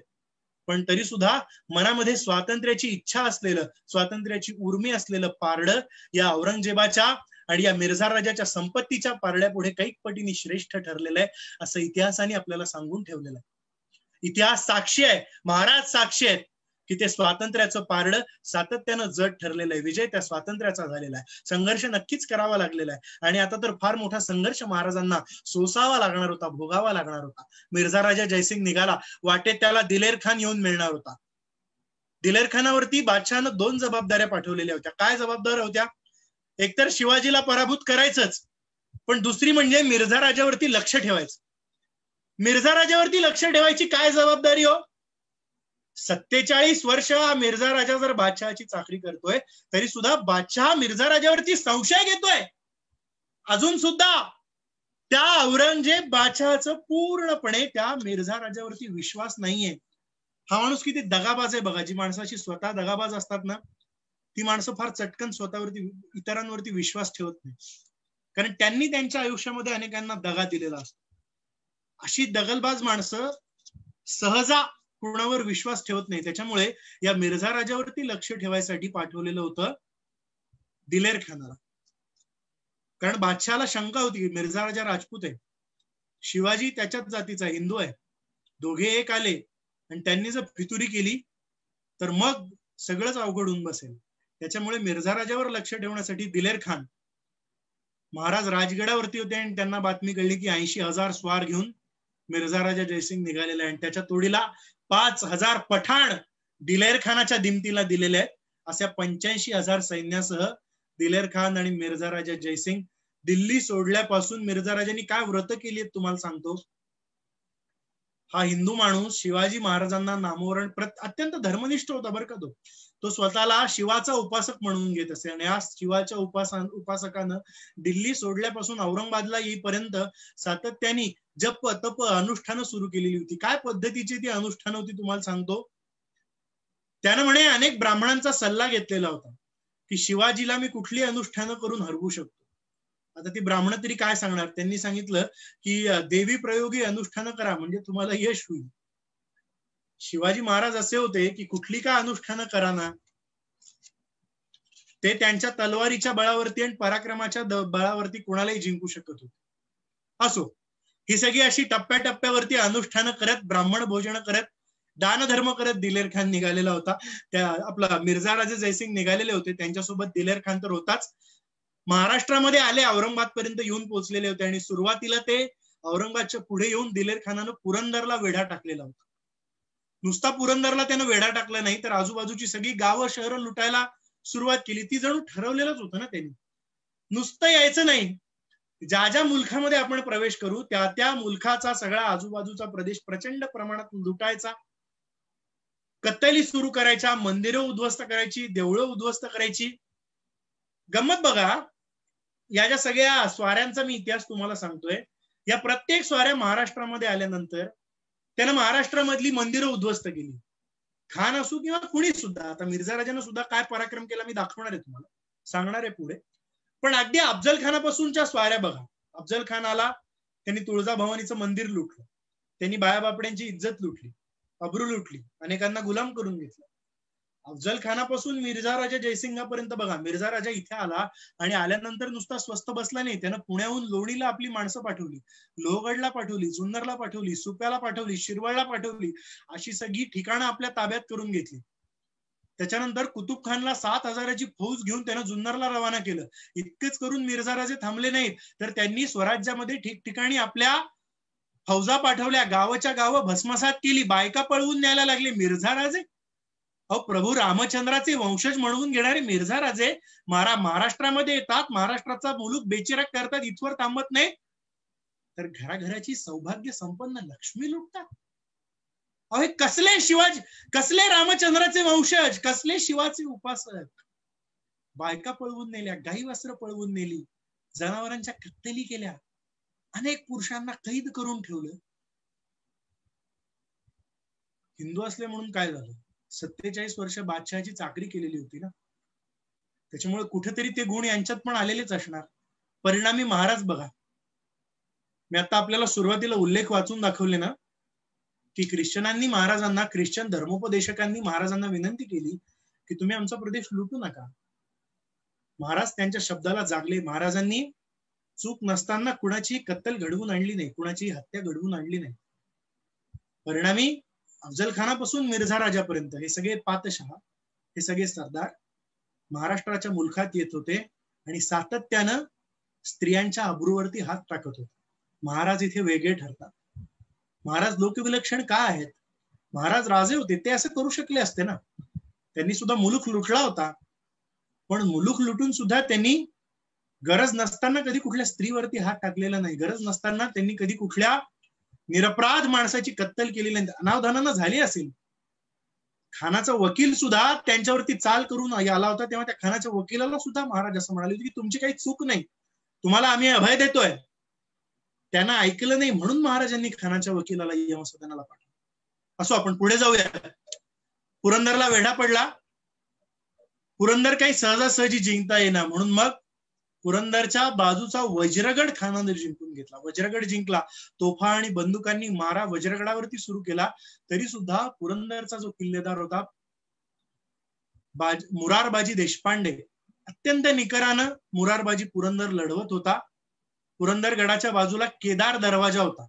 पण तरी सुद्धा मनामध्ये स्वातंत्र्याची इच्छा असलेलं, स्वातंत्र्याची उर्मी असलेलं पारड या औरंगजेबाच्या आणि या मिर्झा राजाच्या संपत्तीच्या पारड्यापुढे कैक पटीने श्रेष्ठ ठरलेलं आहे, असं इतिहासाने आपल्याला सांगून ठेवलेलं आहे. इतिहास साक्षी आहे, महाराज साक्षी आहेत की ते स्वातंत्र्याचं पारडं सातत्यानं जड ठरलेलं आहे. विजय त्या स्वातंत्र्याचा झालेला आहे. संघर्ष नक्कीच करावा लागलेला आहे. आणि आता तर फार मोठा संघर्ष महाराजांना सोसावा लागणार होता, भोगावा लागणार होता. मिर्झा राजा जयसिंग निघाला, वाटेत त्याला दिलेर खान येऊन मिळणार होता. दिलेर खानावरती बादशहानं 2 जबाबदाऱ्या पाठवलेल्या होत्या. काय जबाबदाऱ्या होत्या? एकतर शिवाजीला पराभूत करायचंच, पण दुसरी म्हणजे मिर्झा राजावरती लक्ष ठेवायचं. मिर्झा राजावरती लक्ष ठेवायची काय जबाबदारी हो? 47 वर्ष मिर्झा राजा जर बादशहाची चाकरी करतोय, तरी सुद्धा बादशहा मिर्झा राजावरती संशय घेतोय. अजून सुद्धा त्या औरंगजेब बादशहाचं पूर्णपणे त्या मिर्झा राजावरती विश्वास नाहीये. हा माणूस किती दगाबाज आहे बघा. जी माणसाची स्वतः दगाबाज असतात ना, ती माणसं फार चटकन स्वतःवरती, इतरांवरती विश्वास ठेवत नाही, कारण त्यांनी त्यांच्या आयुष्यामध्ये अनेकांना दगा दिलेला असतो. अशी दगलबाज माणसं सहजा कोणावर विश्वास ठेवत नाही. त्याच्यामुळे या मिर्झा राजावरती लक्ष ठेवायसाठी पाठवलेलं होतं दिलेर खानाला. कारण बादशहाला शंका होती की मिर्झा राजा राजपूत आहे, शिवाजी त्याच्याच जातीचा हिंदू आहे, दोघे एक आले आणि त्यांनी जर फितुरी केली तर मग सगळंच अवघड होऊन बसेल. त्याच्यामुळे मिर्झा राजावर लक्ष ठेवण्यासाठी दिलेर खान महाराज राजगडावरती होते आणि त्यांना बातमी कळली की 80,000 स्वार घेऊन मिर्झा राजा जयसिंग निघालेला आहे आणि त्याच्या तोडीला 5,000 पठाण दिलेर खानाच्या दिमतीला दिलेले आहेत. अशा 85,000 सैन्यासह दिलेर खान आणि मिर्झा राजा जयसिंग दिल्ली सोडल्यापासून मिर्झा राजांनी काय व्रत केली आहेत तुम्हाला सांगतो. हा हिंदू माणूस शिवाजी महाराजांना नामोहरण, अत्यंत धर्मनिष्ठ होता बरं का. तो स्वतःला शिवाचा उपासक म्हणून घेत असे. आणि या शिवाच्या उपासकानं दिल्ली सोडल्यापासून औरंगाबादला येईपर्यंत सातत्याने जप तप अनुष्ठानं सुरू केलेली होती. काय पद्धतीची ती अनुष्ठानं होती तुम्हाला सांगतो. त्यानं म्हणे अनेक ब्राह्मणांचा सल्ला घेतलेला होता की शिवाजीला मी कुठली अनुष्ठानं करून हरवू शकतो. आता ती ब्राह्मण तरी काय सांगणार. त्यांनी सांगितलं की देवी प्रयोगी अनुष्ठानं करा म्हणजे तुम्हाला यश होईल. शिवाजी महाराज असे होते की कुठली काय अनुष्ठानं करा ना, ते त्यांच्या तलवारीच्या बळावरती आणि पराक्रमाच्या बळावरती कोणालाही जिंकू शकत होते. असो, ही सगळी अशी टप्प्याटप्प्यावरती अनुष्ठानं करत, ब्राह्मण भोजन करत, दानधर्म करत दिलेर खान निघालेला होता. त्या आपला मिर्झा राजा जयसिंग निघालेले होते, त्यांच्यासोबत दिलेर खान तर होताच. महाराष्ट्रामध्ये आले, औरंगाबाद पर्यंत येऊन पोहोचलेले होते. आणि सुरुवातीला ते औरंगाबादच्या पुढे येऊन दिलेर खानानं पुरंदरला वेढा टाकलेला होता. नुसता पुरंदरला त्यानं वेढा टाकला नाही, तर आजूबाजूची सगळी गावं शहरं लुटायला सुरुवात केली. ती जणू ठरवलेलंच होतं ना त्यांनी. नुसतं यायचं नाही, ज्या ज्या मुलखामध्ये आपण प्रवेश करू त्या त्या मुलखाचा सगळा आजूबाजूचा प्रदेश प्रचंड प्रमाणात लुटायचा, कत्तली सुरू करायच्या, मंदिरं उद्ध्वस्त करायची, देवळं उद्ध्वस्त करायची. गंमत बघा, या ज्या सगळ्या स्वाऱ्यांचा मी इतिहास तुम्हाला सांगतोय, या प्रत्येक स्वाऱ्या महाराष्ट्रामध्ये आल्यानंतर त्यानं महाराष्ट्रामधली मंदिरं उद्ध्वस्त केली. खान असू किंवा कुणी सुद्धा. आता मिर्झा राजानं सुद्धा काय पराक्रम केला मी दाखवणार आहे तुम्हाला, सांगणार आहे पुढे. पण अगदी अफजल खानापासूनच्या स्वाऱ्या बघा. अफजल खान आला, त्यांनी तुळजाभवानीचं मंदिर लुटलं, त्यांनी बायाबापड्यांची इज्जत लुटली, अब्रू लुटली, अनेकांना गुलाम करून घेतलं. अफजल खानापासून मिर्झा राजा जयसिंगापर्यंत बघा, मिर्झा राजा इथे आला आणि आल्यानंतर नुसता स्वस्त बसला नाही, त्यानं पुण्याहून लोणीला आपली माणसं पाठवली, लोहगडला पाठवली, जुन्नरला पाठवली, सुप्याला पाठवली, शिरवळला पाठवली, अशी सगळी ठिकाणं आपल्या ताब्यात करून घेतली. त्याच्यानंतर कुतुब खानला 7,000ची फौज घेऊन त्यानं जुन्नरला रवाना केलं. इतकेच करून मिर्झा राजे थांबले नाहीत, तर त्यांनी स्वराज्यामध्ये ठिकठिकाणी आपल्या फौजा पाठवल्या, गावाच्या गावं भस्मसात केली, बायका पळवून न्यायला लागले मिर्झा राजे. अहो, प्रभू रामचंद्राचे वंशज म्हणून घेणारे मिर्झा राजे महाराष्ट्रामध्ये येतात, महाराष्ट्राचा मुलूक बेचिराग करतात, इथवर थांबत नाही, तर घराघराची सौभाग्य संपन्न लक्ष्मी लुटतात. अहो, कसले शिवाजी, कसले रामचंद्राचे वंशज, कसले शिवाचे उपासक. बायका पळवून नेल्या, गाई वस्त्र पळवून नेली, जनावरांच्या कत्तली केल्या, अनेक पुरुषांना कैद करून ठेवलं. हिंदू असले म्हणून काय झालं, 47 वर्ष बादशहाची चाकरी केलेली होती ना, त्याच्यामुळे कुठेतरी ते गुण यांच्यात पण आलेलेच असणार. परिणामी महाराज बघा, मी आता आपल्याला सुरुवातीला उल्लेख वाचून दाखवले ना, की ख्रिश्चनांनी महाराजांना, ख्रिश्चन धर्मोपदेशकांनी महाराजांना विनंती केली की तुम्ही आमचा प्रदेश लुटू नका. महाराज त्यांच्या शब्दाला जागले. महाराजांनी चूक नसताना कुणाची कत्तल घडवून आणली नाही, कुणाची हत्या घडवून आणली नाही. परिणामी अफजल खानापासून मिर्झा राजापर्यंत हे सगळे पातशाह, हे सगळे सरदार महाराष्ट्राच्या मुलखात येत होते आणि सातत्यानं स्त्रियांच्या अब्रूवरती हात टाकत होते. महाराज इथे वेगळे ठरतात. महाराज लोकविलक्षण का आहेत? महाराज राजे होते, ते असं करू शकले असते ना, त्यांनी सुद्धा मुलूक लुटला होता, पण मुलूक लुटून सुद्धा त्यांनी गरज नसताना कधी कुठल्या स्त्रीवरती हात टाकलेला नाही, गरज नसताना त्यांनी कधी कुठल्या निरपराध माणसाची कत्तल केलेली नाही. अनावधानानं झाली असेल. खानाचा वकील सुद्धा त्यांच्यावरती चाल करून आला होता, तेव्हा त्या खानाच्या वकिलाला सुद्धा महाराज असं म्हणाले होते की तुमची काही चूक नाही, तुम्हाला आम्ही अभय देतोय. त्यांना ऐकलं नाही म्हणून महाराजांनी खानाच्या वकिलाला यमसदनाला पाठवलं. असो, आपण पुढे जाऊया. पुरंदरला वेढा पडला. पुरंदर काही सहजासहजी जिंकता येणार, म्हणून मग पुरंदरच्या बाजूचा वज्रगड खानाने जिंकून घेतला. वज्रगड जिंकला, तोफा आणि बंदुकांनी मारा वज्रगडावरती सुरू केला. तरी सुद्धा पुरंदरचा जो किल्लेदार होता मुरारबाजी देशपांडे, अत्यंत निकरानं मुरारबाजी पुरंदर लढवत होता. पुरंदर गडाच्या बाजूला केदार दरवाजा होता.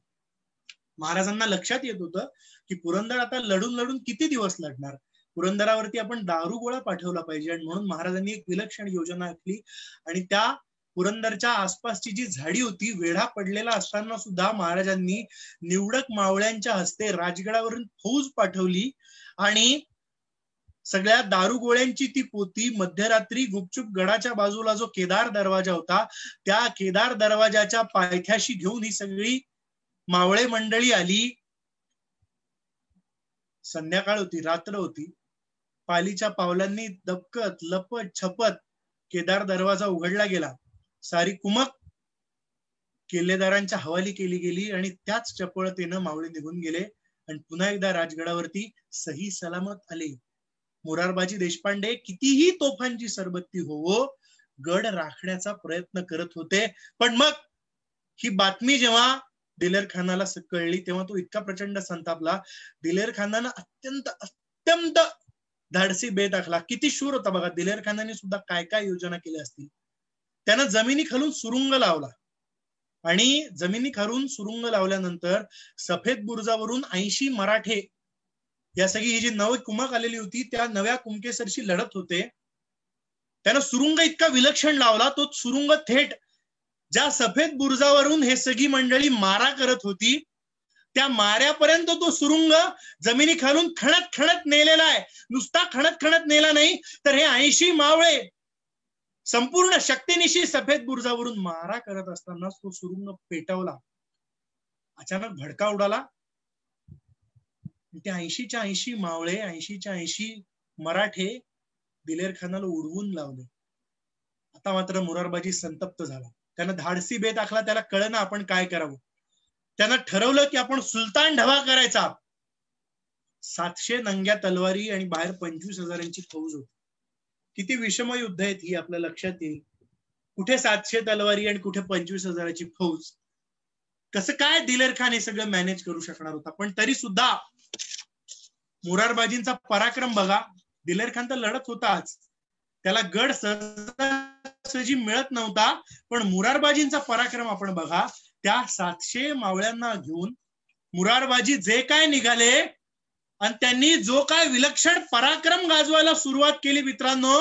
महाराजांना लक्षात येत होतं की पुरंदर आता लढून लढून किती दिवस लढणार, पुरंदरावरती आपण दारुगोळा पाठवला पाहिजे. आणि म्हणून महाराजांनी एक विलक्षण योजना आखली आणि त्या पुरंदरच्या आसपासची जी झाडी होती, वेढा पडलेला असताना सुद्धा महाराजांनी निवडक मावळ्यांच्या हस्ते राजगडावरून फौज पाठवली आणि सगळ्या दारुगोळ्यांची ती पोती मध्यरात्री गुपचूप गडाच्या बाजूला जो केदार दरवाजा होता, त्या केदार दरवाजाच्या पायथ्याशी घेऊन ही सगळी मावळे मंडळी आली. संध्याकाळ होती, रात्र होती. पालीच्या पावलांनी दबकत लपत छपत केदार दरवाजा उघडला गेला. सारी कुमक किल्लेदारांच्या हवाली केली गेली आणि त्याच चपळतेनं मावळे निघून गेले आणि पुन्हा एकदा राजगडावरती सही सलामत आले. मुरारबाजी देशपांडे कितीही तोफांची सरबत्ती होवो, गड राखण्याचा प्रयत्न करत होते. पण मग ही बातमी जेव्हा दिलेर खानाला कळली, तेव्हा तो इतका प्रचंड संतापला. दिलेर खानानं अत्यंत धाडसी बेत आखला. किती शूर होता बघा. दिलेर खानाने सुद्धा काय काय योजना केल्या असतील. त्यानं जमिनी खालून सुरुंग लावला आणि जमिनी खालून सुरुंग लावल्यानंतर सफेद बुर्जावरून 80 मराठे, या सगळी ही जी नवी कुमक आलेली होती, त्या नव्या कुमकेसरशी लढत होते. त्यानं सुरुंग इतका विलक्षण लावला, तो सुरुंग थेट ज्या सफेद बुर्जावरून हे सगळी मंडळी मारा करत होती, त्या माऱ्यापर्यंत तो सुरुंग जमिनी खालून खणत खणत नेलेला आहे. नुसता खणत खणत नेला नाही, तर हे 80 मावळे संपूर्ण शक्तीनिशी सफेद बुर्जावरून मारा करत असताना तो सुरुंग पेटवला. अचानक भडका उडाला. ते 80च्या 80 मावळे, 80च्या 80 मराठे दिलेर खानाला उडवून लावले. आता मात्र मुरारबाजी संतप्त झाला. त्यानं धाडसी बेत आखला. त्याला कळना आपण काय करावं. त्यानं ठरवलं की आपण सुलतान ढवा करायचा. 700 नंग्या तलवारी आणि बाहेर 25,000ची फौज होती. किती विषम युद्ध आहेत ही आपल्या लक्षात येईल. कुठे 700 तलवारी आणि कुठे 25,000ची फौज. कसं काय दिलेर खान हे सगळं मॅनेज करू शकणार होता. पण तरी सुद्धा मुरारबाजींचा पराक्रम बघा. दिलेर खान तर लढत होताच, त्याला गड सहजी मिळत नव्हता, पण मुरारबाजींचा पराक्रम आपण बघा. त्या 700 मावळ्यांना घेऊन मुरारबाजी जे काय निघाले आणि त्यांनी जो काय विलक्षण पराक्रम गाजवायला सुरुवात केली मित्रांनो,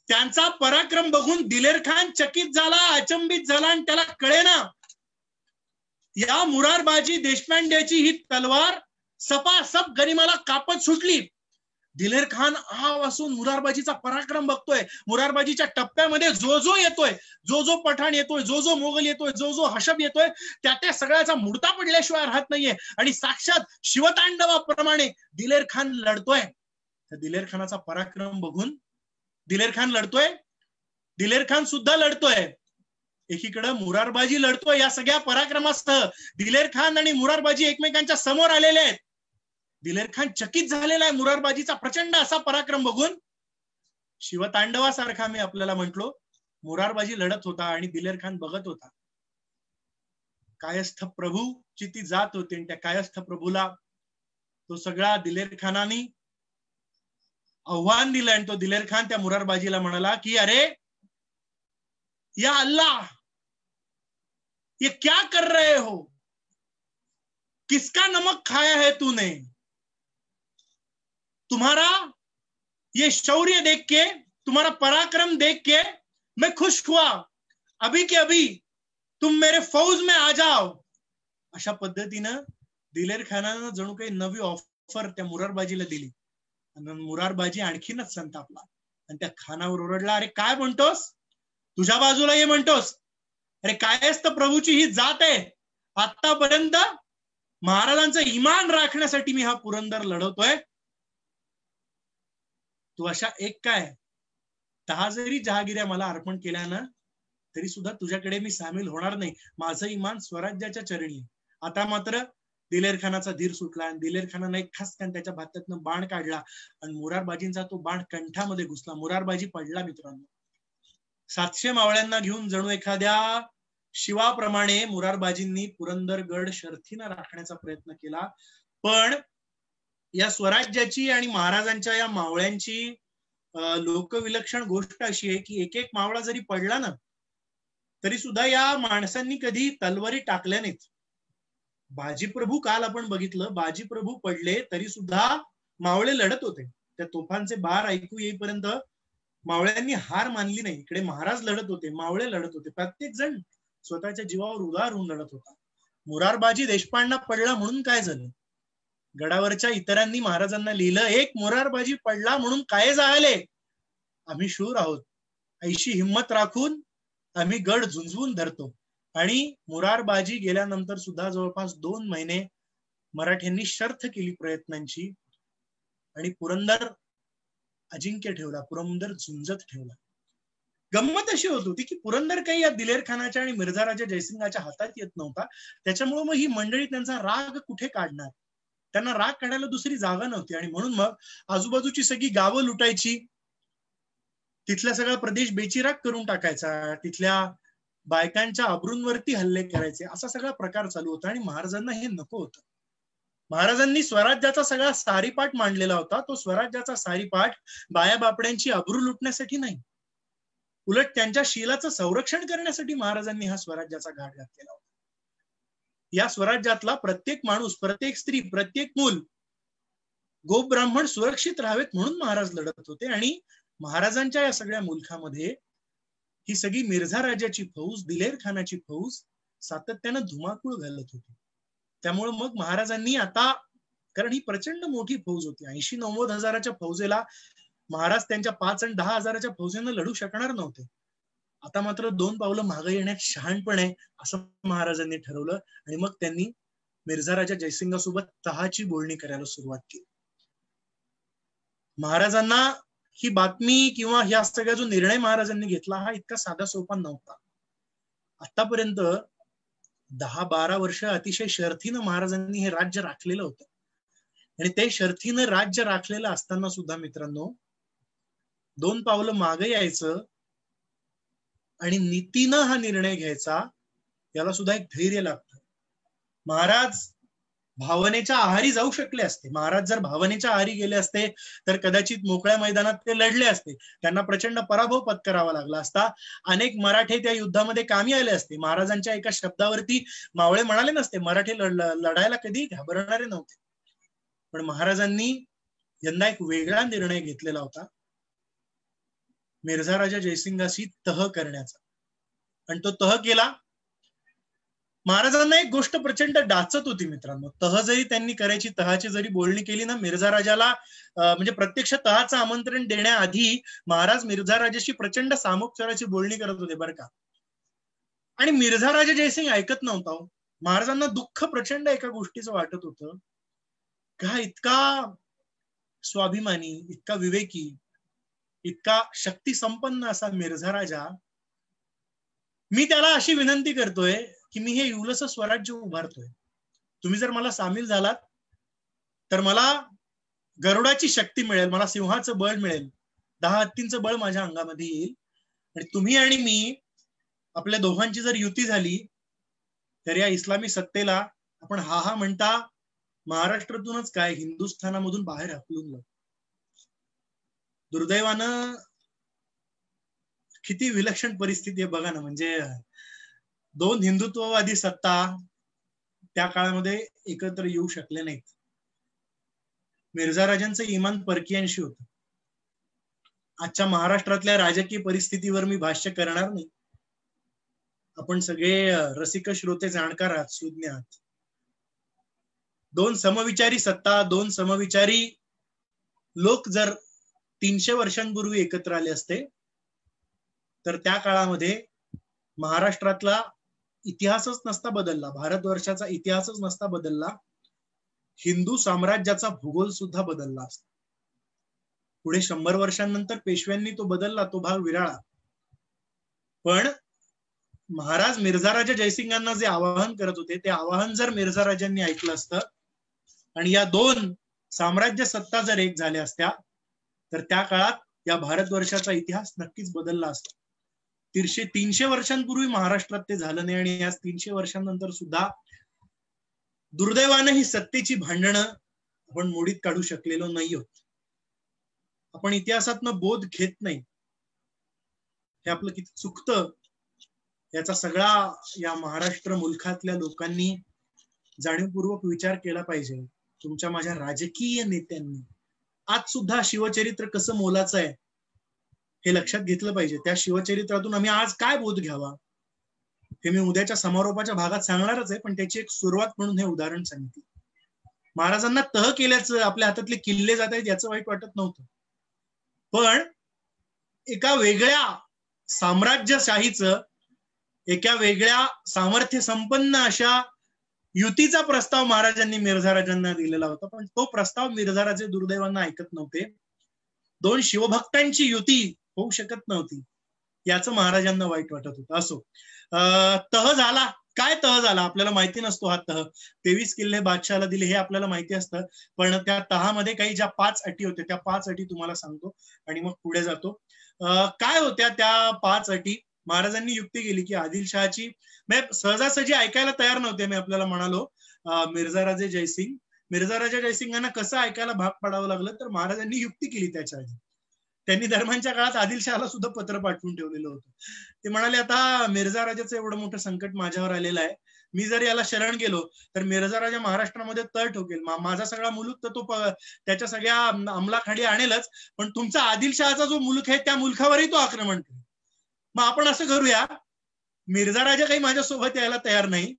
त्यांचा पराक्रम बघून दिलेर खान चकित झाला, अचंबित झाला आणि त्याला कळेना या मुरारबाजी देशपांड्याची ही तलवार सपासप गनिमाला कापत सुटली. दिलेर खान हा वासून मुरारबाजीचा पराक्रम बघतोय. मुरारबाजीच्या टप्प्यामध्ये जो जो येतोय, जो जो पठाण येतोय, जो जो मोगल येतोय, जो जो हशब येतोय, त्या सगळ्याचा मुडता पडल्याशिवाय राहत नाहीये आणि साक्षात शिवतांडवाप्रमाणे दिलेर खान लढतोय. दिलेर खानाचा पराक्रम बघून दिलेर खान लढतोय, दिलेर खान सुद्धा लढतोय. एकीकडे मुरारबाजी लढतोय. या सगळ्या पराक्रमासह दिलेर खान आणि मुरारबाजी एकमेकांच्या समोर आलेले आहेत. दिलेर खान चकित झालेला आहे मुरारबाजीचा प्रचंड असा पराक्रम बघून. शिवतांडवासारखा मी आपल्याला म्हंटलो, मुरारबाजी लढत होता आणि दिलेर खान बघत होता. कायस्थ प्रभूची ती जात होती आणि त्या कायस्थ प्रभूला तो सगळा दिलेर खानाने आव्हान दिलं आणि तो दिलेर खान त्या मुरारबाजीला म्हणाला की अरे या अल्लाह, ये क्या कर रहे हो, किसका नमक खाया है तूने, तुम्हारा ये शौर्य देख के, तुम्हारा पराक्रम देख के मैं खुश हुआ, अभी के अभी तुम मेरे फौज में आ जाओ. अशा पद्धतीनं दिलेर खानानं जणू काही नवी ऑफर त्या मुरारबाजीला दिली. आणि मुरारबाजी आणखीनच संतापला आणि त्या खानावर ओरडला, अरे काय म्हणतोस, तुझ्या बाजूला ये म्हणतोस, अरे कायस्थ प्रभूची ही जात आहे, आतापर्यंत महाराजांचं इमान राखण्यासाठी मी हा पुरंदर लढवतोय. तू अशा एक काय 10 जरी जहागिऱ्या मला अर्पण केल्या ना तरी सुद्धा तुझ्याकडे मी सामील होणार नाही. माझं इमान स्वराज्याच्या चरणी. आता मात्र दिलेर खानाचा धीर सुटला आणि दिलेर खानाने एक खासकन त्याच्या भात्यातनं बाण काढला आणि मुरारबाजींचा तो बाण कंठामध्ये घुसला. मुरारबाजी पडला मित्रांनो. 700 मावळ्यांना घेऊन जणू एखाद्या शिवाप्रमाणे मुरारबाजींनी पुरंदरगड शर्थीनं राखण्याचा प्रयत्न केला. पण या स्वराज्याची आणि महाराजांच्या या मावळ्यांची लोकविलक्षण गोष्ट अशी आहे की एक एक मावळा जरी पडला ना तरी सुद्धा या माणसांनी कधी तलवारी टाकल्या नाहीत. बाजीप्रभू काल आपण बघितलं, बाजीप्रभू पडले तरी सुद्धा मावळे लढत होते. त्या तोफांचे बार ऐकू येईपर्यंत मावळ्यांनी हार मानली नाही. इकडे महाराज लढत होते, मावळे लढत होते, प्रत्येक जण स्वतःच्या जीवावर उदार होऊन लढत होता. मुरारबाजी देशपांडा पडला म्हणून काय झालं, गडावरच्या इतरांनी महाराजांना लिहिलं, एक मुरारबाजी पडला म्हणून काय झाले, आम्ही शूर आहोत, ऐशी हिंमत राखून आम्ही गड झुंजवून धरतो. आणि मुरारबाजी गेल्यानंतर सुद्धा जवळपास 2 महिने मराठ्यांनी शर्थ केली प्रयत्नांची आणि पुरंदर अजिंक्य ठेवला, पुरंदर झुंजत ठेवला. गंमत अशी होत होती की पुरंदर काही या दिलेर खानाच्या आणि मिर्झा राजा जयसिंगाच्या हातात येत नव्हता. त्याच्यामुळे मग ही मंडळी त्यांचा राग कुठे काढणार, त्यांना राग काढायला दुसरी जागा नव्हती. आणि म्हणून मग आजूबाजूची सगळी गावं लुटायची, तिथला सगळा प्रदेश बेचिराग करून टाकायचा, तिथल्या बायकांच्या अब्रूंवरती हल्ले करायचे, असा सगळा प्रकार चालू होता. आणि महाराजांना हे नको होतं. महाराजांनी स्वराज्याचा सगळा सारीपाट मांडलेला होता. तो स्वराज्याचा सारीपाट बाया बापड्यांची अब्रू लुटण्यासाठी नाही, उलट त्यांच्या शीलाचं संरक्षण करण्यासाठी महाराजांनी हा स्वराज्याचा घाट घातलेला होता. या स्वराज्यातला प्रत्येक माणूस, प्रत्येक स्त्री, प्रत्येक मूल, गोप ब्राह्मण सुरक्षित राहावेत म्हणून महाराज लढत होते. आणि महाराजांच्या या सगळ्या मुलखामध्ये ही सगळी मिर्झा राजाची फौज, दिलेर खानाची फौज सातत्यानं धुमाकूळ घालत होती. त्यामुळे मग महाराजांनी आता, कारण ही प्रचंड मोठी फौज होती, 80-90 हजाराच्या फौजेला महाराज त्यांच्या 5 आणि 10 हजाराच्या फौजेनं लढू शकणार नव्हते. आता मात्र 2 पावलं मागे येण्यात शहाणपण आहे असं महाराजांनी ठरवलं. आणि मग त्यांनी मिर्झा राजा जयसिंगासोबत तहाची बोलणी करायला सुरुवात केली. महाराजांना ही बातमी किंवा ह्या सगळ्या जो निर्णय महाराजांनी घेतला हा इतका साधा सोपा नव्हता. आतापर्यंत 10-12 वर्ष अतिशय शर्थीनं महाराजांनी हे राज्य राखलेलं होतं. आणि ते शर्थीनं राज्य राखलेलं असताना सुद्धा मित्रांनो 2 पावलं मागे यायचं आणि नीतीनं हा निर्णय घ्यायचा, याला सुद्धा एक धैर्य लागतं. महाराज भावनेच्या आहारी जाऊ शकले असते. महाराज जर भावनेच्या आहारी गेले असते तर कदाचित मोकळ्या मैदानात ते लढले असते, त्यांना प्रचंड पराभव पत्करावा लागला असता. अनेक मराठे त्या युद्धामध्ये कामी आले असते. महाराजांच्या एका शब्दावरती मावळे म्हणाले नसते, मराठे लढायला कधी घाबरणारे नव्हते. पण महाराजांनी यंदा एक वेगळा निर्णय घेतलेला होता, मिर्झा राजा जयसिंगाशी तह करण्याचा. आणि तो तह केला. महाराजांना एक गोष्ट प्रचंड डाचत होती मित्रांनो. तह जरी त्यांनी करायची, तहाची जरी बोलणी केली ना, मिर्झा राजाला म्हणजे प्रत्यक्ष तहाचं आमंत्रण देण्याआधी महाराज मिर्झा राजाशी प्रचंड सामोपचाराची बोलणी करत होते बरं का. आणि मिर्झा राजा जयसिंग ऐकत नव्हता. महाराजांना दुःख प्रचंड एका गोष्टीचं वाटत होतं, का इतका स्वाभिमानी, इतका विवेकी, इतका शक्ती संपन्न असा मिर्झा राजा, मी त्याला अशी विनंती करतोय की मी हे युलस स्वराज्य उभारतोय, तुम्ही जर मला सामील झालात तर मला गरुडाची शक्ती मिळेल, मला सिंहाचं बळ मिळेल, 10 हत्तींचं बळ माझ्या अंगामध्ये येईल. आणि तुम्ही आणि मी, आपल्या दोघांची जर युती झाली तर या इस्लामी सत्तेला आपण हा हा म्हणता महाराष्ट्रातूनच काय हिंदुस्थानामधून बाहेर हाकलून लावू. दुर्दैवानं किती विलक्षण परिस्थिती आहे बघा ना. म्हणजे 2 हिंदुत्ववादी सत्ता त्या काळामध्ये एकत्र येऊ शकले नाहीत. मिर्झा राजांचं इमान परकीयांशी होतं. आजच्या महाराष्ट्रातल्या राजकीय परिस्थितीवर मी भाष्य करणार नाही. आपण सगळे रसिक श्रोते जाणकार आहात, सुज्ञ आहात. 2 समविचारी सत्ता, 2 समविचारी लोक जर 300 वर्षांपूर्वी एकत्र आले असते तर त्या काळामध्ये महाराष्ट्रातला इतिहासच नसता बदलला, भारतवर्षाचा इतिहासच नसता बदलला, हिंदू साम्राज्याचा भूगोल सुद्धा बदलला असता. पुढे 100 वर्षांनंतर पेशव्यांनी तो बदलला, तो भाग विराळा. पण महाराज मिर्झा राजा जयसिंगांना जे आवाहन करत होते ते आवाहन जर मिर्झा राजांनी ऐकलं असतं आणि या 2 साम्राज्य सत्ता जर एक झाल्या असत्या तर त्या काळात या भारतवर्षाचा इतिहास नक्कीच बदलला असता. 300 वर्षांपूर्वी महाराष्ट्रात ते झालं नाही आणि या 300 वर्षांनंतर सुद्धा दुर्दैवानं ही सत्तेची भांडणं आपण मोडीत काढू शकलेलो नाही आहोत. आपण इतिहासातनं बोध घेत नाही, हे आपलं किती चुकतं याचा सगळा या महाराष्ट्र मुलखातल्या लोकांनी जाणीवपूर्वक विचार केला पाहिजे. तुमच्या माझ्या राजकीय नेत्यांनी आज सुद्धा शिवचरित्र कसं मोलाचं आहे हे लक्षात घेतलं पाहिजे. त्या शिवचरित्रातून आम्ही आज काय बोध घ्यावा हे मी उद्याच्या समारोपाच्या भागात सांगणारच आहे, पण त्याची एक सुरुवात म्हणून हे उदाहरण सांगितलं. महाराजांना तह केल्याचं, आपल्या हातातले किल्ले जात आहेत याचं वाईट वाटत नव्हतं, पण एका वेगळ्या साम्राज्यशाहीचं, एका वेगळ्या सामर्थ्य संपन्न अशा युतीचा प्रस्ताव महाराजांनी मिर्झा राजांना दिलेला होता. पण तो प्रस्ताव मिर्झा राजे दुर्दैवानं ऐकत नव्हते. 2 शिवभक्तांची युती होऊ शकत नव्हती याचं महाराजांना वाईट वाटत होतं. असो, तह झाला. काय तह झाला आपल्याला माहिती नसतो. हा तह 23 किल्ले बादशाहाला दिले हे आपल्याला माहिती असतं, पण त्या तहामध्ये काही ज्या 5 अटी होत्या त्या 5 अटी तुम्हाला सांगतो आणि मग पुढे जातो. काय होत्या त्या 5 अटी? महाराजांनी युक्ती केली की आदिलशहाची, सहजासहजी ऐकायला तयार नव्हते. मी आपल्याला म्हणालो मिर्झा राजे जयसिंग, मिर्झा राजा जयसिंगांना कसं ऐकायला भाग पाडावं लागलं तर महाराजांनी युक्ती केली. त्याच्या आधी त्यांनी दरम्यानच्या काळात आदिलशहाला सुद्धा पत्र पाठवून ठेवलेलं होतं. ते म्हणाले, आता मिर्झा राजाचं एवढं मोठं संकट माझ्यावर आलेलं आहे, मी जर याला शरण गेलो तर मिर्झा राजा महाराष्ट्रामध्ये तळ ठोकेल, माझा सगळा मुलूक तर तो त्याच्या सगळ्या अंमलाखाली आणेलच, पण तुमचा आदिलशहाचा जो मुलूक आहे त्या मुलखावरही तो आक्रमण करेल. मग आपण असं करूया, मिर्झा राजा काही माझ्यासोबत यायला तयार नाही,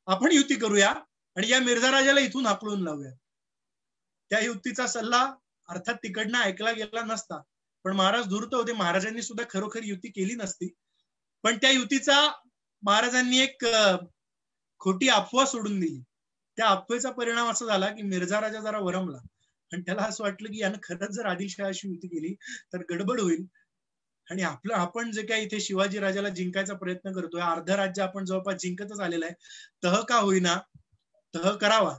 आपण युती करूया आणि या मिर्झा राजाला इथून हाकलून लावूया. त्या युतीचा सल्ला अर्थात तिकडनं ऐकला गेला नसता, पण महाराज धूर्त होते, महाराजांनी सुद्धा खरोखर युती केली नसती. पण त्या युतीचा महाराजांनी एक खोटी अफवा सोडून दिली. त्या अफवेचा परिणाम असा झाला की मिर्झा राजा जरा वरमला आणि त्याला असं वाटलं की यानं खरंच जर आदिलशहाशी युती केली तर गडबड होईल आणि आपण जे काही इथे शिवाजी राजाला जिंकायचा प्रयत्न करतोय, अर्ध राज्य आपण जवळपास जिंकतच आलेला आहे, तह का होईना तह करावा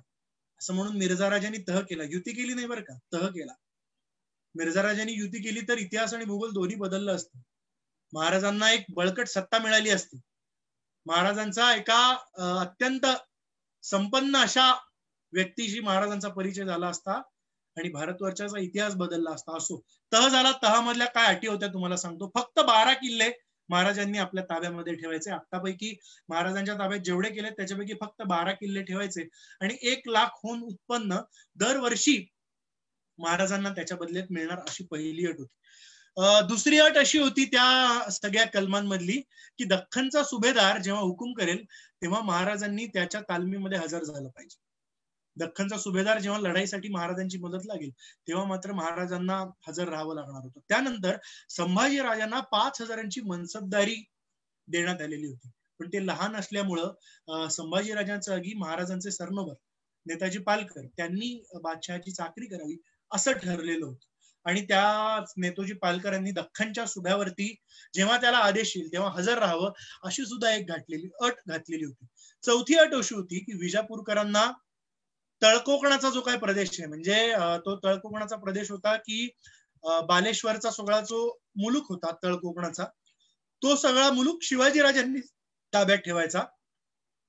असं म्हणून मिर्झा राजांनी तह केला. युती केली नाही बरं का, तह केला. मिर्झा राजांनी युती केली तर इतिहास आणि भूगोल दोन्ही बदललं असतं. महाराजांना एक बळकट सत्ता मिळाली असती. महाराजांचा एका अत्यंत संपन्न अशा व्यक्तीशी महाराजांचा परिचय झाला असता आणि भारतवर्षाचा इतिहास बदलला असता. असो, तह झाला. तहामधल्या काय अटी होत्या तुम्हाला सांगतो. फक्त 12 किल्ले महाराजांनी आपल्या ताब्यामध्ये ठेवायचे. आतापैकी महाराजांच्या ताब्यात जेवढे केले त्याच्यापैकी फक्त 12 किल्ले ठेवायचे आणि 1 लाखहून उत्पन्न दरवर्षी महाराजांना त्याच्या बदल्यात मिळणार, अशी पहिली अट होती. दुसरी अट अशी होती त्या सगळ्या कलमांमधली की दख्खनचा सुभेदार जेव्हा हुकूम करेल तेव्हा महाराजांनी त्याच्या तालमीमध्ये हजर झालं पाहिजे. दख्खनचा सुभेदार जेव्हा लढाईसाठी महाराजांची मदत लागेल तेव्हा मात्र महाराजांना हजर राहावं लागणार होतं. त्यानंतर संभाजी राजांना 5,000ची मनसबदारी देण्यात आलेली होती, पण ते लहान असल्यामुळं संभाजी राजांच्या जागी महाराजांचे सरनोबर नेताजी पालकर त्यांनी बादशहाची चाकरी करावी असं ठरलेलं होतं. आणि त्या नेताजी पालकरांनी दख्खनच्या सुभ्यावरती जेव्हा त्याला आदेश येईल तेव्हा हजर राहावं अशी सुद्धा एक अट घातलेली होती. चौथी अट अशी होती की विजापूरकरांना तळकोकणाचा जो काही प्रदेश आहे, म्हणजे तो तळकोकणाचा प्रदेश होता की बालेश्वरचा सगळा जो मुलूक होता तळकोकणाचा, तो सगळा मुलूक शिवाजीराजांनी ताब्यात ठेवायचा.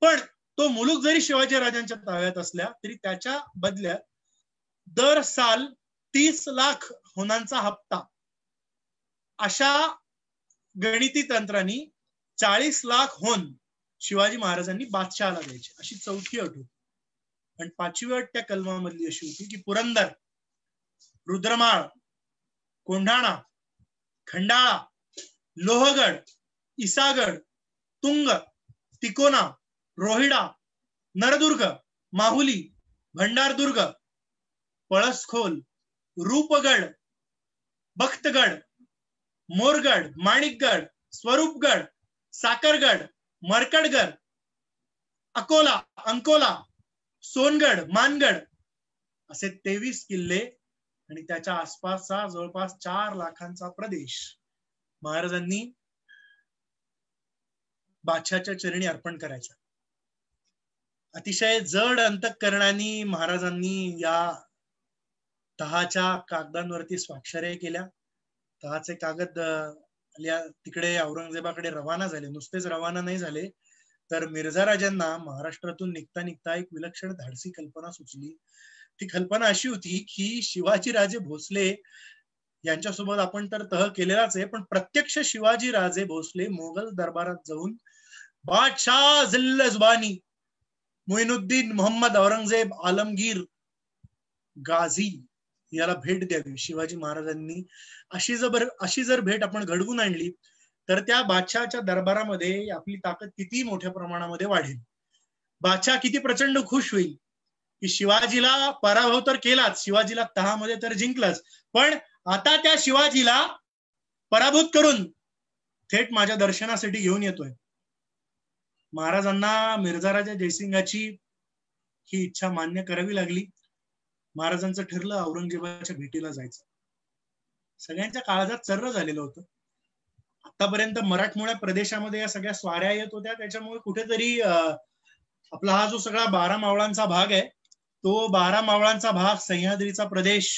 पण तो मुलूक जरी शिवाजीराजांच्या ताब्यात असल्या तरी त्याच्या बदल्यात दर साल 30 लाख होनांचा हप्ता अशा गणिती तंत्रांनी 40 लाख होन शिवाजी महाराजांनी बादशहाला द्यायचे, अशी चौथी अट होती. आणि 5वी अट त्या कलमामधली अशी होती की पुरंदर, रुद्रमाळ, कोंढाणा, खंडाळा, लोहगड, इसागड, तुंग, तिकोना, रोहिडा, नरदुर्ग, माहुली, भंडारदुर्ग, पळसखोल, रूपगड, बख्तगड, मोरगड, माणिकगड, स्वरूपगड, साकरगड, मरकडगड, अकोला, अंकोला, सोनगड, मानगड असे 23 किल्ले आणि त्याच्या आसपासचा जवळपास 4 लाखांचा प्रदेश महाराजांनी बादशाच्या चरणी अर्पण करायचा. अतिशय जड अंतःकरणाने महाराजांनी या तहाच्या कागदांवरती स्वाक्षऱ्या केल्या. तहाचे कागद तिकडे औरंगजेबाकडे रवाना झाले. नुसतेच रवाना नाही झाले तर मिर्झा राजांना महाराष्ट्रातून निघता निघता एक विलक्षण धाडसी कल्पना सुचली. ती कल्पना अशी होती की शिवाजीराजे भोसले यांच्यासोबत आपण तर तह केलेलाच आहे, पण प्रत्यक्ष शिवाजीराजे भोसले मोगल दरबारात जाऊन बादशाह जिल्ल जुबानी मोइनुद्दीन मोहम्मद औरंगजेब आलमगीर गाझी याला भेट द्यावी. शिवाजी महाराजांनी अशी जर भेट आपण घडवून आणली तर त्या बादशहाच्या दरबारामध्ये आपली ताकद किती मोठ्या प्रमाणामध्ये वाढेल. बादशाह किती प्रचंड खुश होईल की शिवाजीला पराभव तर केलाच, शिवाजीला तहामध्ये तर जिंकलाच, पण आता त्या शिवाजीला पराभूत करून थेट माझ्या दर्शनासाठी घेऊन येतोय. महाराजांना मिर्झा राजा जयसिंगाची ही इच्छा मान्य करावी लागली. महाराजांचं ठरलं औरंगजेबाच्या भेटीला जायचं. सगळ्यांच्या काळजात चर्र झालेलं होतं. आतापर्यंत मराठमोळ्या प्रदेशामध्ये या सगळ्या स्वाऱ्या येत होत्या, त्याच्यामुळे कुठेतरी आपला हा जो सगळा 12 मावळांचा भाग आहे तो 12 मावळांचा भाग सह्याद्रीचा प्रदेश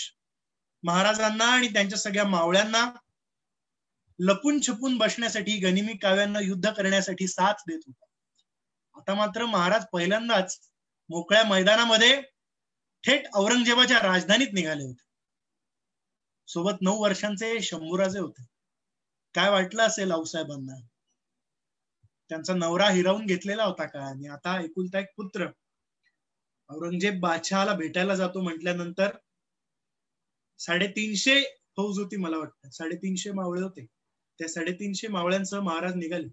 महाराजांना आणि त्यांच्या सगळ्या मावळ्यांना लपून छपून बसण्यासाठी, गनिमी काव्यांना युद्ध करण्यासाठी साथ देत होता. आता मात्र महाराज पहिल्यांदाच मोकळ्या मैदानामध्ये थेट औरंगजेबाच्या राजधानीत निघाले होते. सोबत 9 वर्षांचे शंभूराजे होते. काय वाटलं असेल आऊसाहेबांना? त्यांचा नवरा हिरावून घेतलेला होता का, आणि आता एकुलता एक पुत्र औरंगजेब बादशहाला भेटायला जातो म्हटल्यानंतर 350 फौज होती, मला वाटतं 350 मावळे होते. त्या 350 मावळ्यांसह महाराज निघाले.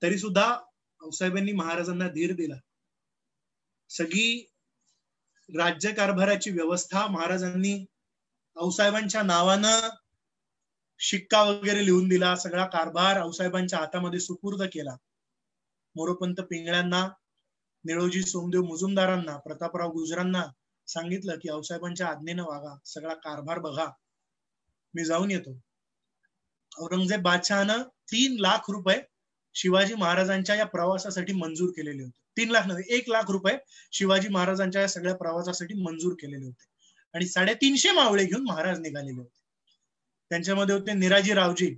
तरी सुद्धा आऊसाहेबांनी महाराजांना धीर दिला. सगळी राज्यकारभाराची व्यवस्था महाराजांनी आऊसाहेबांच्या नावानं शिक्का वगैरे लिहून दिला. सगळा कारभार आऊसाहेबांच्या हातामध्ये सुपूर्द केला. मोरोपंत पिंगळ्यांना, निळोजी सोमदेव मुजुमदारांना, प्रतापराव गुजरांना सांगितलं की आऊसाहेबांच्या आज्ञेनं वागा, सगळा कारभार बघा, मी जाऊन येतो. औरंगजेब बादशहानं 3 लाख रुपये शिवाजी महाराजांच्या या प्रवासासाठी मंजूर केलेले होते. 3 लाख नव्हे, 1 लाख रुपये शिवाजी महाराजांच्या या सगळ्या प्रवासासाठी मंजूर केलेले होते. आणि 350 मावळे घेऊन महाराज निघालेले होते. त्यांच्यामध्ये होते निराजी रावजी,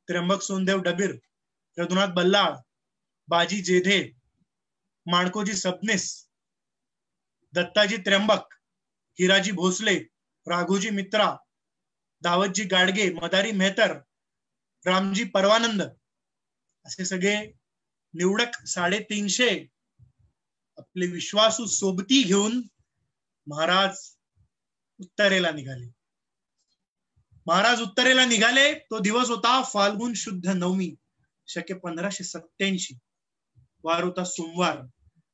त्र्यंबक सोनदेव डबीर, रघुनाथ बल्लाळ, बाजी जेधे, माणकोजी सबनीस, दत्ताजी त्र्यंबक, हिराजी भोसले, राघोजी मित्रा, दावतजी गाडगे, मदारी मेहतर, रामजी परवानंद असे सगळे निवडक 350 आपले विश्वासू सोबती घेऊन महाराज उत्तरेला निघाले. महाराज उत्तरेला निघाले तो दिवस होता फाल्गुन शुद्ध नवमी, शके 1587, वार होता सोमवार.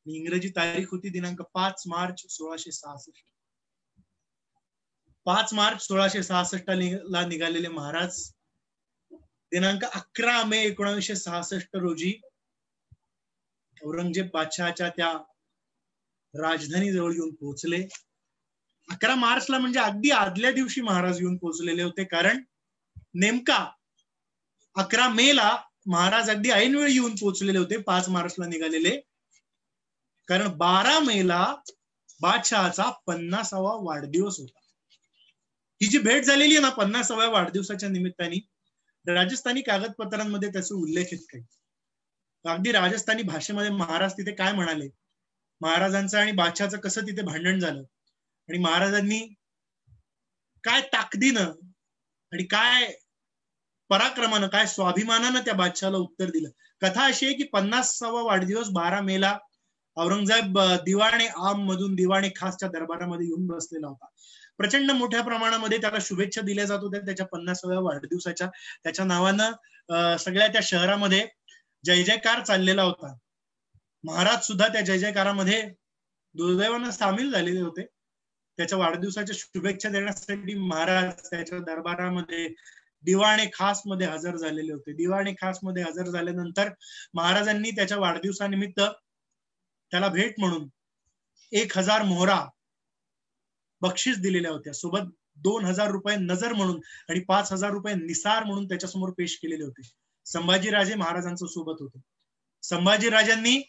इंग्रजी तारीख होती दिनांक 5 मार्च 1666. 5 मार्च 1666 ला निघालेले महाराज दिनांक 11 मे 1966 रोजी औरंगजेब बादशहाच्या त्या राजधानी जवळ येऊन पोहोचले. 11 मार्चला म्हणजे अगदी आदल्या दिवशी महाराज येऊन पोहोचलेले होते, कारण नेमका 11 मे ला महाराज अगदी ऐनवेळी येऊन पोहोचलेले होते. 5 मार्चला निघालेले, कारण 12 मे ला बादशहाचा 50वा वाढदिवस होता. ही जी भेट झालेली आहे ना 50व्या वाढदिवसाच्या निमित्ताने, राजस्थानी कागदपत्रांमध्ये त्याचे उल्लेख आहेत काही. अगदी राजस्थानी भाषेमध्ये महाराज तिथे काय म्हणाले, महाराजांचं आणि बादशहाचं कसं तिथे भांडण झालं आणि महाराजांनी काय ताकदीनं आणि काय पराक्रमानं, काय स्वाभिमानानं त्या बादशहाला उत्तर दिलं. कथा अशी आहे की 50वा वाढदिवस 12 मे ला औरंगजेब दिवाणे आम मधून दिवाणे खासच्या दरबारामध्ये येऊन बसलेला होता. प्रचंड मोठ्या प्रमाणामध्ये त्याला शुभेच्छा दिल्या जात होत्या त्याच्या 50व्या वाढदिवसाच्या. त्याच्या नावानं सगळ्या त्या शहरामध्ये जय जयकार चाललेला होता. महाराज सुद्धा त्या जय जयकारामध्ये दुर्दैवानं सामील झालेले होते. त्याच्या वाढदिवसाच्या शुभेच्छा देण्यासाठी महाराज त्याच्या दरबारामध्ये दिवाणे खास मध्ये हजर झालेले होते. दिवाणे खास मध्ये हजर झाल्यानंतर महाराजांनी त्याच्या वाढदिवसानिमित्त त्याला भेट म्हणून 1000 मोहरा बक्षीस दिलेल्या होत्या. सोबत 2000 रुपये नजर म्हणून आणि 5000 रुपये निसार म्हणून त्याच्यासमोर पेश केलेले होते. संभाजीराजे महाराजांच्या सोबत होते. संभाजीराजांनी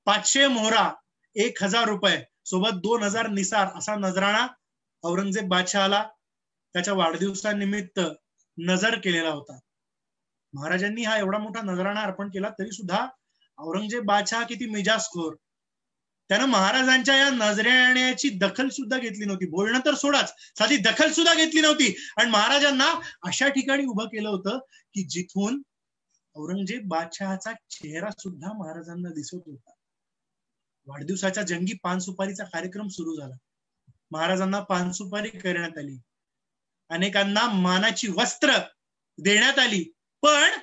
500 मोहरा, 1000 रुपये सोबत 2000 निसार असा नजराणा औरंगजेब बादशहाला त्याच्या वाढदिवसानिमित्त नजर केलेला होता. महाराजांनी हा एवढा मोठा नजराणा अर्पण केला तरी सुद्धा औरंगजेब बादशहा किती मिजाजखोर, त्यानं महाराजांच्या या नजराण्याची दखल सुद्धा घेतली नव्हती. बोलणं तर सोडाच, साधी दखल सुद्धा घेतली नव्हती. आणि महाराजांना अशा ठिकाणी उभं केलं होतं की जिथून औरंगजेब बादशहाचा चेहरा सुद्धा महाराजांना दिसत होता. वाढदिवसाच्या जंगी पान सुपारीचा कार्यक्रम सुरू झाला. महाराजांना पान सुपारी करण्यात आली, अनेकांना मानाची वस्त्र देण्यात आली. पण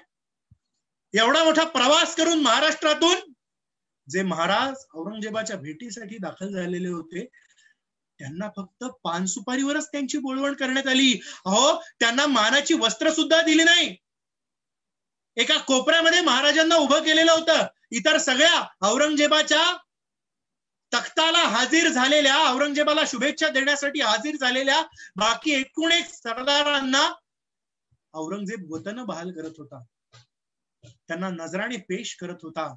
एवढा मोठा प्रवास करून महाराष्ट्रातून जे महाराज औरंगजेबाच्या भेटीसाठी दाखल झालेले होते त्यांना फक्त पान सुपारीवरच त्यांची बोलवण करण्यात आली. अहो, त्यांना मानाची वस्त्र सुद्धा दिली नाही. एका कोपऱ्यामध्ये महाराजांना उभं केलेलं होतं. इतर सगळ्या औरंगजेबाच्या तख्ताला हाजीर झालेल्या, औरंगजेबाला शुभेच्छा देण्यासाठी हाजीर झालेल्या बाकी 19 सरदारांना औरंगजेब वतन बहाल करत होता, त्यांना नजराणे पेश करत होता.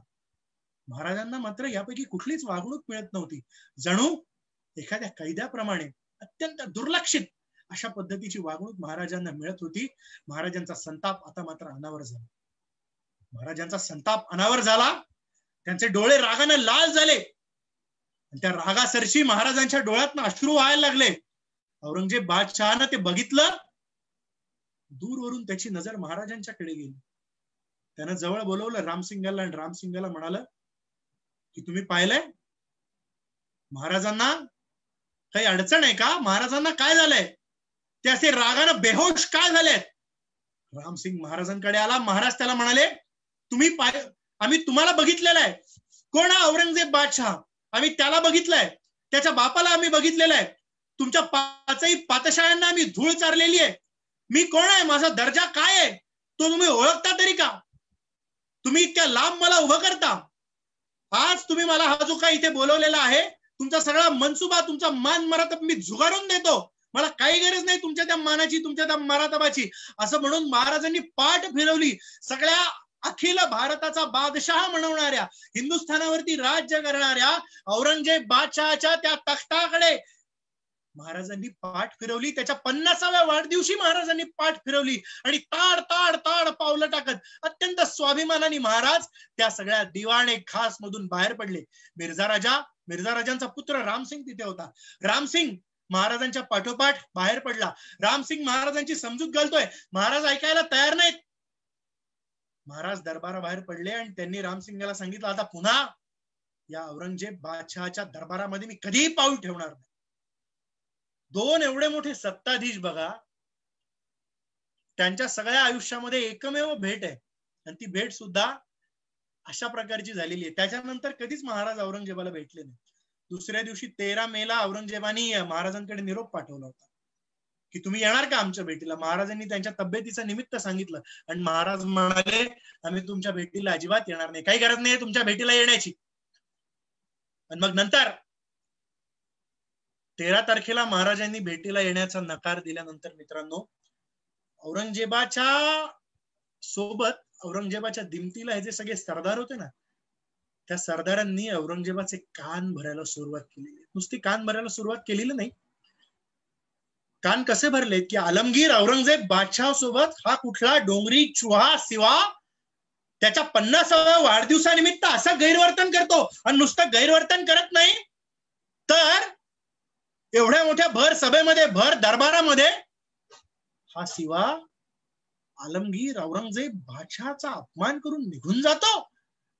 महाराजांना मात्र यापैकी कुठलीच वागणूक मिळत नव्हती. जणू एखाद्या कैद्याप्रमाणे अत्यंत दुर्लक्षित अशा पद्धतीची वागणूक महाराजांना मिळत होती. महाराजांचा संताप आता मात्र अनावर झाला. महाराजांचा संताप अनावर झाला. त्यांचे डोळे रागाने लाल झाले आणि त्या रागासरशी महाराजांच्या डोळ्यातनं अश्रू व्हायला लागले. औरंगजेब बादशहानं ते बघितलं. दूरवरून त्याची नजर महाराजांच्याकडे गेली. त्यानं जवळ बोलवलं रामसिंगाला आणि रामसिंगाला म्हणालं की तुम्ही पाहिलंय महाराजांना काही अडचण आहे का? महाराजांना काय झालंय? ते असे रागानं बेहोश काय झालेत? रामसिंग महाराजांकडे आला. महाराज त्याला म्हणाले, आम्ही तुम्हाला बघितलेलं आहे. कोण आहे औरंगजेब बादशाह? आम्ही त्याला बघितलंय, त्याच्या बापाला आम्ही बघितलेलं आहे. तुमच्या 5ही पातशाळ्यांना आम्ही धूळ चारलेली आहे. मी कोण आहे? माझा दर्जा काय आहे तो तुम्ही ओळखता तरी का? तुम्ही इतक्या लांब मला उभं करता. आज तुम्ही मला हा जो काय इथे बोलवलेला आहे, तुमचा सगळा मनसुबा, तुमचा मान मरातब मी झुगारून देतो. मला काही गरज नाही तुमच्या त्या मानाची, तुमच्या त्या मरातबाची. असं म्हणून महाराजांनी पाठ फिरवली. सगळ्या अखिल भारताचा बादशाह म्हणवणाऱ्या, हिंदुस्थानावरती राज्य करणाऱ्या औरंगजेब बादशहाच्या त्या तख्ताकडे महाराजांनी पाठ फिरवली. त्याच्या 50व्या वाढदिवशी महाराजांनी पाठ फिरवली आणि ताड ताड ताड पावलं टाकत अत्यंत स्वाभिमानाने महाराज त्या सगळ्या दिवाणे खास मधून बाहेर पडले. मिर्झा राजा मिर्झा राजांचा पुत्र रामसिंग तिथे होता. रामसिंग महाराजांच्या पाठोपाठ बाहेर पडला. रामसिंग महाराजांची समजूत घालतोय, महाराज ऐकायला तयार नाहीत. महाराज दरबाराबाहेर पडले आणि त्यांनी रामसिंगाला सांगितलं, आता पुन्हा या औरंगजेब बादशहाच्या दरबारामध्ये मी कधीही पाऊल ठेवणार नाही. दोन एवढे मोठे सत्ताधीश बघा, त्यांच्या सगळ्या आयुष्यामध्ये एकमेव भेट आहे आणि ती भेट सुद्धा अशा प्रकारची झालेली आहे. त्याच्यानंतर कधीच महाराज औरंगजेबाला भेटले नाही. दुसऱ्या दिवशी 13 मेला औरंगजेबानी महाराजांकडे निरोप पाठवला होता की तुम्ही येणार का आमच्या भेटीला. महाराजांनी त्यांच्या तब्येतीचं निमित्त सांगितलं आणि महाराज म्हणाले, आम्ही तुमच्या भेटीला अजिबात येणार नाही, काही गरज नाही तुमच्या भेटीला येण्याची. आणि मग नंतर 13 तारखेला महाराजांनी भेटीला येण्याचा नकार दिल्यानंतर मित्रांनो, औरंगजेबाच्या सोबत औरंगजेबाच्या दिमतीला हे जे सगळे सरदार होते ना, त्या सरदारांनी औरंगजेबाचे कान भरायला सुरुवात केली. नुसती कान भरायला सुरुवात केलेली नाही, कान कसे भरलेत की आलमगीर औरंगजेब बादशाह सोबत हा कुठला डोंगरी चुहा सिवा त्याच्या 50व्या वाढदिवसानिमित्त असं गैरवर्तन करतो. आणि नुसतं गैरवर्तन करत नाही तर एवढ्या मोठ्या भर सभेमध्ये, भर दरबारामध्ये हा सिवा आलमगीर औरंगजेब बादशहाचा अपमान करून निघून जातो.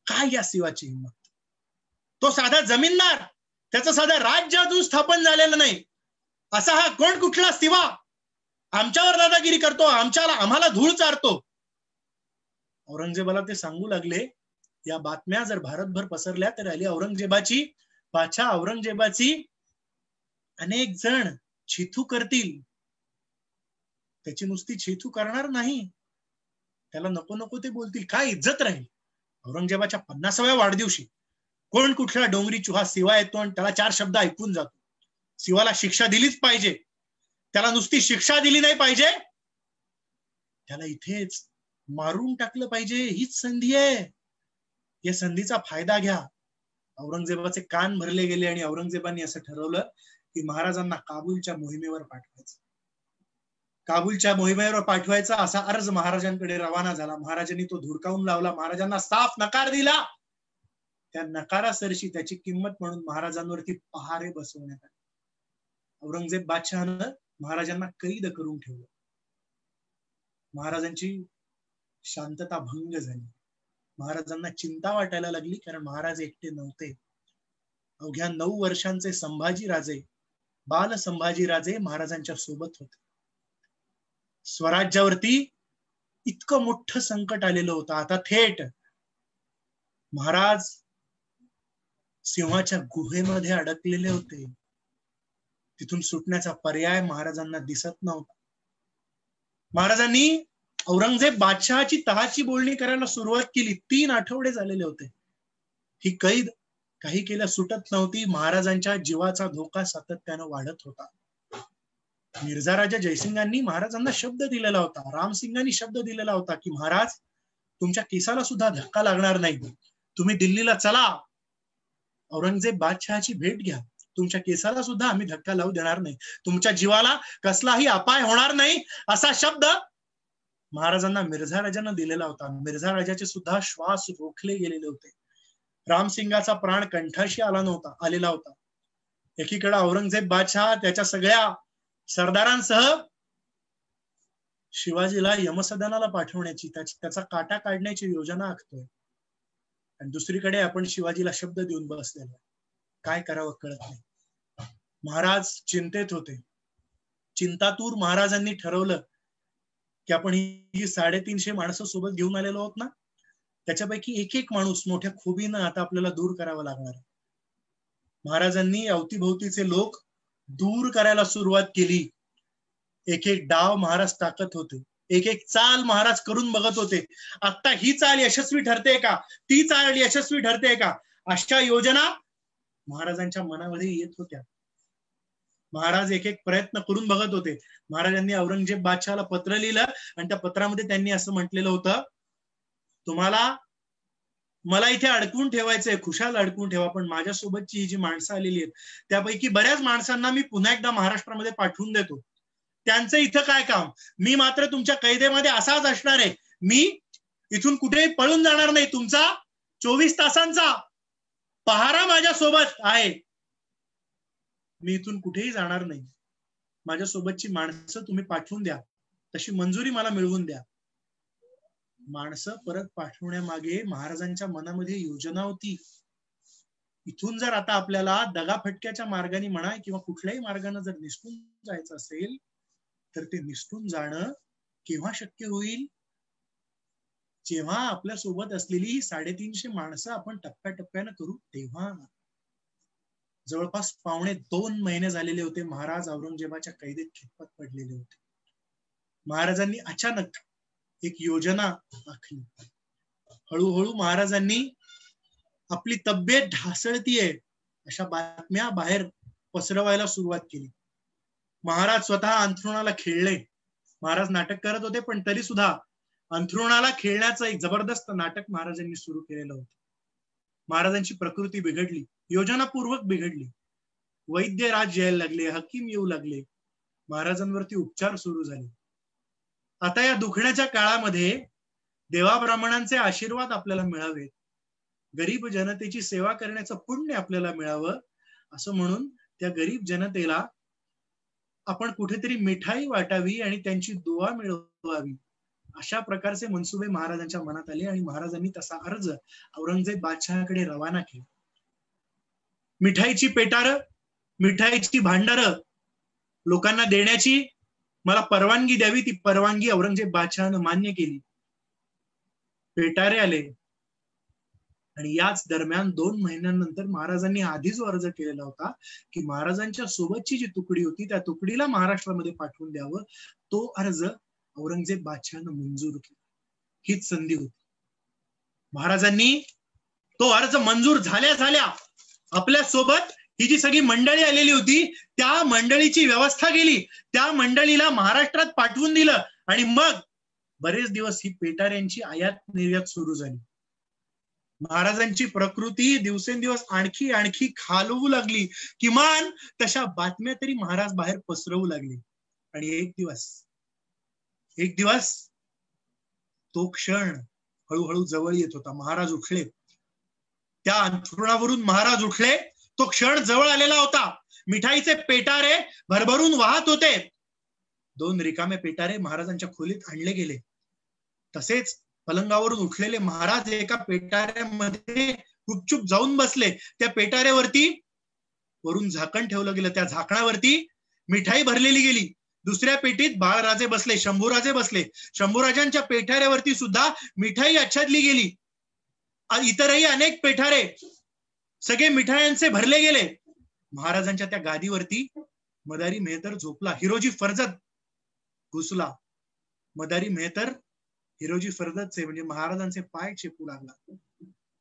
काय या सिवाची हिंमत. तो साधा जमीनदार, त्याचं साधा राज्य अजून स्थापन झालेलं नाही, असा हा कोण कुठला सिवा आमच्यावर दादागिरी करतो, आम्हाला धूळ चारतो. औरंगजेबाला ते सांगू लागले, या बातम्या जर भारतभर पसरल्या तर आली औरंगजेबाची, बादशाह औरंगजेबाची अनेक जण छिथू करतील. त्याची नुसती छेतू करणार नाही, त्याला नको नको ते बोलतील, काय इज्जत राहील. औरंगजेबाच्या 50व्या वाढदिवशी कोण कुठला डोंगरी चुहा सिवा येतो आणि त्याला 4 शब्द ऐकून जातो. सिवाला शिक्षा दिलीच पाहिजे, त्याला नुसती शिक्षा दिली नाही पाहिजे, त्याला इथेच मारून टाकलं पाहिजे. हीच संधी आहे, या संधीचा फायदा घ्या. औरंगजेबाचे कान भरले गेले आणि औरंगजेबाने असं ठरवलं की महाराजांना काबूलच्या मोहिमेवर पाठवायचं. काबूलच्या मोहिमेवर पाठवायचा असा अर्ज महाराजांकडे रवाना झाला. महाराजांनी तो धुडकावून लावला, महाराजांना साफ नकार दिला. त्या नकारासरशी त्याची किंमत म्हणून महाराजांवरती पहारे बसवण्यात आले. औरंगजेब बादशहानं महाराजांना कैद करून ठेवलं. महाराजांची शांतता भंग झाली. महाराजांना चिंता वाटायला लागली, कारण महाराज एकटे नव्हते. अवघ्या 9 वर्षांचे संभाजीराजे, बाल संभाजीराजे महाराजांच्या सोबत होते. स्वराज्यावरती इतकं मोठं संकट आलेलं होतं. आता थेट महाराज सिंहाच्या गुहेमध्ये अडकलेले होते. तिथून सुटण्याचा पर्याय महाराजांना दिसत नव्हता. महाराजांनी औरंगजेब बादशहाची तहाची बोलणी करायला सुरुवात केली. 3 आठवडे झालेले होते. ही कैद काही केल्या सुटत नव्हती. महाराजांच्या जीवाचा धोका सातत्यानं वाढत होता. मिर्झा राजा जयसिंगांनी महाराजांना शब्द दिलेला होता, रामसिंगांनी शब्द दिलेला होता की महाराज तुमच्या केसाला सुद्धा धक्का लागणार नाही, तुम्ही दिल्लीला चला, औरंगजेब बादशहाची भेट घ्या, तुमच्या केसाला सुद्धा आम्ही धक्का लावू देणार नाही, तुमच्या जीवाला कसलाही अपाय होणार नाही, असा शब्द महाराजांना मिर्झा राजांना दिलेला होता. मिर्झा राजाचे सुद्धा श्वास रोखले गेलेले होते. रामसिंगाचा प्राण कंठाशी आलेला होता. एकीकडे औरंगजेब बादशहा त्याच्या सगळ्या सरदारांसह शिवाजीला यमसदनाला पाठवण्याची, त्याचा काटा काढण्याची योजना आखतोय. आणि दुसरीकडे आपण शिवाजीला शब्द देऊन बसलेलो, काय करावं कळत नाही. महाराज चिंतेत होते. चिंतातूर महाराजांनी ठरवलं की आपण ही 350 माणसं सोबत घेऊन आलेलो आहोत ना, त्याच्यापैकी एक माणूस मोठ्या खुबीनं आता आपल्याला दूर करावा लागणार. महाराजांनी अवतीभोवतीचे लोक दूर करायला सुरुवात केली. एक डाव महाराज टाकत होते, एक चाल महाराज करून बघत होते. आता ही चाल यशस्वी ठरते का, ती चाल यशस्वी ठरते का, अशा योजना महाराजांच्या मनामध्ये येत होत्या. महाराज एक प्रयत्न करून बघत होते. महाराजांनी औरंगजेब बादशहाला पत्र लिहिलं आणि त्या पत्रामध्ये त्यांनी असं म्हटलेलं होतं, तुम्हाला मला इथे अडकवून ठेवायचंय, खुशाल अडकवून ठेवा, पण माझ्यासोबतची ही जी माणसं आलेली आहेत त्यापैकी बऱ्याच माणसांना मी पुन्हा एकदा महाराष्ट्रामध्ये पाठवून देतो, त्यांचं इथं काय काम, मी मात्र तुमच्या कैदेमध्ये असाच असणार आहे, मी इथून कुठेही पळून जाणार नाही, तुमचा 24 तासांचा पहारा माझ्या सोबत आहे, मी इथून कुठेही जाणार नाही, माझ्या सोबतची माणसं तुम्ही पाठवून द्या, तशी मंजुरी मला मिळवून द्या. माणसं परत पाठवण्यामागे महाराजांच्या मनामध्ये योजना होती. इथून जर आता आपल्याला दगाफटक्याच्या मार्गाने म्हणा किंवा कुठल्याही मार्गाने जर निसटून जायचं असेल तर ते निसटून जाणं केव्हा शक्य होईल? जेव्हा आपल्या सोबत असलेली 350 माणसं आपण टप्प्याटप्प्यानं करू तेव्हा. जवळपास 2.25 महिने झालेले होते महाराज औरंगजेबाच्या कैदेत खितपत पडलेले होते. महाराजांनी अचानक एक योजना आखली. हळूहळू महाराजांनी आपली तब्येत ढासळतीये अशा बातम्या बाहेर पसरवायला सुरुवात केली. महाराज स्वतः अंथरुणाला खेळले. महाराज नाटक करत होते पण तरी सुद्धा अंथरुणाला खेळण्याचं एक जबरदस्त नाटक महाराजांनी सुरू केलेलं होतं. महाराजांची प्रकृती बिघडली, योजनापूर्वक बिघडली. वैद्य राज यायला लागले, हकीम येऊ लागले, महाराजांवरती उपचार सुरू झाले. आता या दुखण्याच्या काळामध्ये देवाब्राह्मणांचे आशीर्वाद आपल्याला मिळावेत, गरीब जनतेची सेवा करण्याचं पुण्य आपल्याला मिळावं, असं म्हणून त्या गरीब जनतेला आपण कुठेतरी मिठाई वाटावी आणि त्यांची दुआ मिळवावी, अशा प्रकारचे मनसुबे महाराजांच्या मनात आले आणि महाराजांनी तसा अर्ज औरंगजेब बादशहाकडे रवाना केला. मिठाईची पेटार, मिठाईची भांडार लोकांना देण्याची मला परवानगी द्यावी. ती परवानगी औरंगजेब बादशहानं मान्य केली. पेटारे आले आणि याच दरम्यान 2 महिन्यानंतर महाराजांनी आधी जो अर्ज केलेला होता की महाराजांच्या सोबतची जी तुकडी होती त्या तुकडीला महाराष्ट्रामध्ये पाठवून द्यावं, तो अर्ज औरंगजेब बादशहानं मंजूर केला. हीच संधी होती. महाराजांनी तो अर्ज मंजूर झाल्या झाल्या आपल्या सोबत ही जी सगळी मंडळी आलेली होती त्या मंडळीची व्यवस्था केली. त्या मंडळीला महाराष्ट्रात पाठवून दिलं आणि मग बरेच दिवस ही पेटाऱ्यांची आयात निर्यात सुरू झाली. महाराजांची प्रकृती दिवसेंदिवस आणखी आणखी खालवू लागली. किमान तशा बातम्या तरी महाराज बाहेर पसरवू लागले. आणि एक दिवस तो क्षण हळूहळू जवळ येत होता. महाराज उठले, त्या अंथरुणावरून महाराज उठले, तो क्षण जवळ आलेला होता. मिठाईचे पेटारे भरभरून वाहत होते. 2 रिकामे पेटारे महाराजांच्या खोलीत आणले गेले. तसेच पलंगावरून उठलेले महाराज एका पेटाऱ्यामध्ये गुपचूप जाऊन बसले. त्या पेटाऱ्यावरती वरून झाकण ठेवलं गेलं. त्या झाकणावरती मिठाई भरलेली गेली. दुसऱ्या पेटीत बाळराजे बसले, शंभूराजे बसले. शंभूराजांच्या पेठाऱ्यावरती सुद्धा मिठाई आच्छादली गेली. इतरही अनेक पेठारे सगळे मिठायांचे भरले गेले. महाराजांच्या त्या गादीवरती मदारी मेहतर झोपला. हिरोजी फर्जत घुसला. मदारी मेहतर हिरोजी फर्जतचे म्हणजे महाराजांचे पाय चेपू लागला.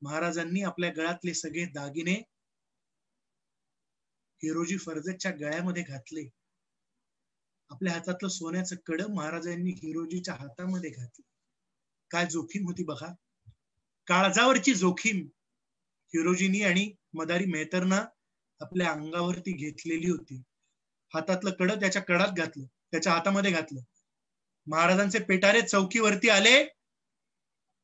महाराजांनी आपल्या गळ्यातले सगळे दागिने हिरोजी फर्जतच्या गळ्यामध्ये घातले. आपल्या हातातलं सोन्याचं कडं महाराजांनी हिरोजीच्या हातामध्ये घातलं. काय जोखीम होती बघा, काळजावरची जोखीम हिरोजीनी आणि मदारी मेहतरना आपल्या अंगावरती घेतलेली होती. हातातलं कडं त्याच्या कडात घातलं, त्याच्या हातामध्ये घातलं. महाराजांचे पेटारे चौकीवरती आले.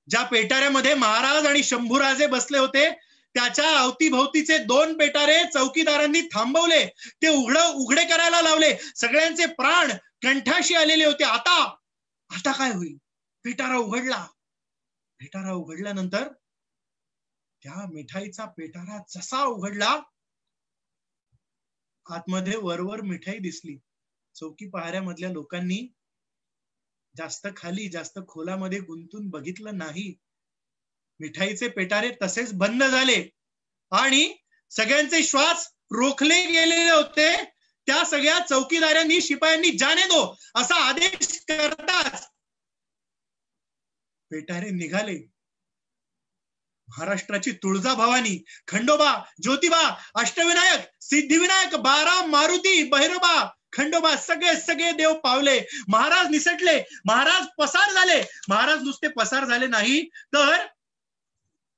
ज्या पेटाऱ्यामध्ये महाराज आणि शंभूराजे बसले होते त्याच्या अवतीभोवतीचे 2 पेटारे चौकीदारांनी थांबवले. ते उघडे करायला लावले. सगळ्यांचे प्राण कंठाशी आलेले होते. आता काय होईल? पेटारा उघडला. पेटारा उघडल्यानंतर त्या मिठाईचा पेटारा जसा उघडला, आतमध्ये वरवर मिठाई दिसली. चौकी पहाऱ्यामधल्या लोकांनी जास्त खाली जास्त खोलामध्ये गुंतून बघितलं नाही. मिठाईचे पेटारे तसेच बंद झाले आणि सगळ्यांचे श्वास रोखले गेलेले होते. त्या सगळ्या चौकीदारांनी, शिपायांनी जाने दो असा आदेश करताच पेटारे निघाले. महाराष्ट्राची तुळजाभवानी, खंडोबा, ज्योतिबा, अष्टविनायक, सिद्धिविनायक, 12 मारुती, भैरबा, खंडोबा सगळे देव पावले. महाराज निसटले, महाराज पसार झाले. महाराज नुसते पसार झाले नाही तर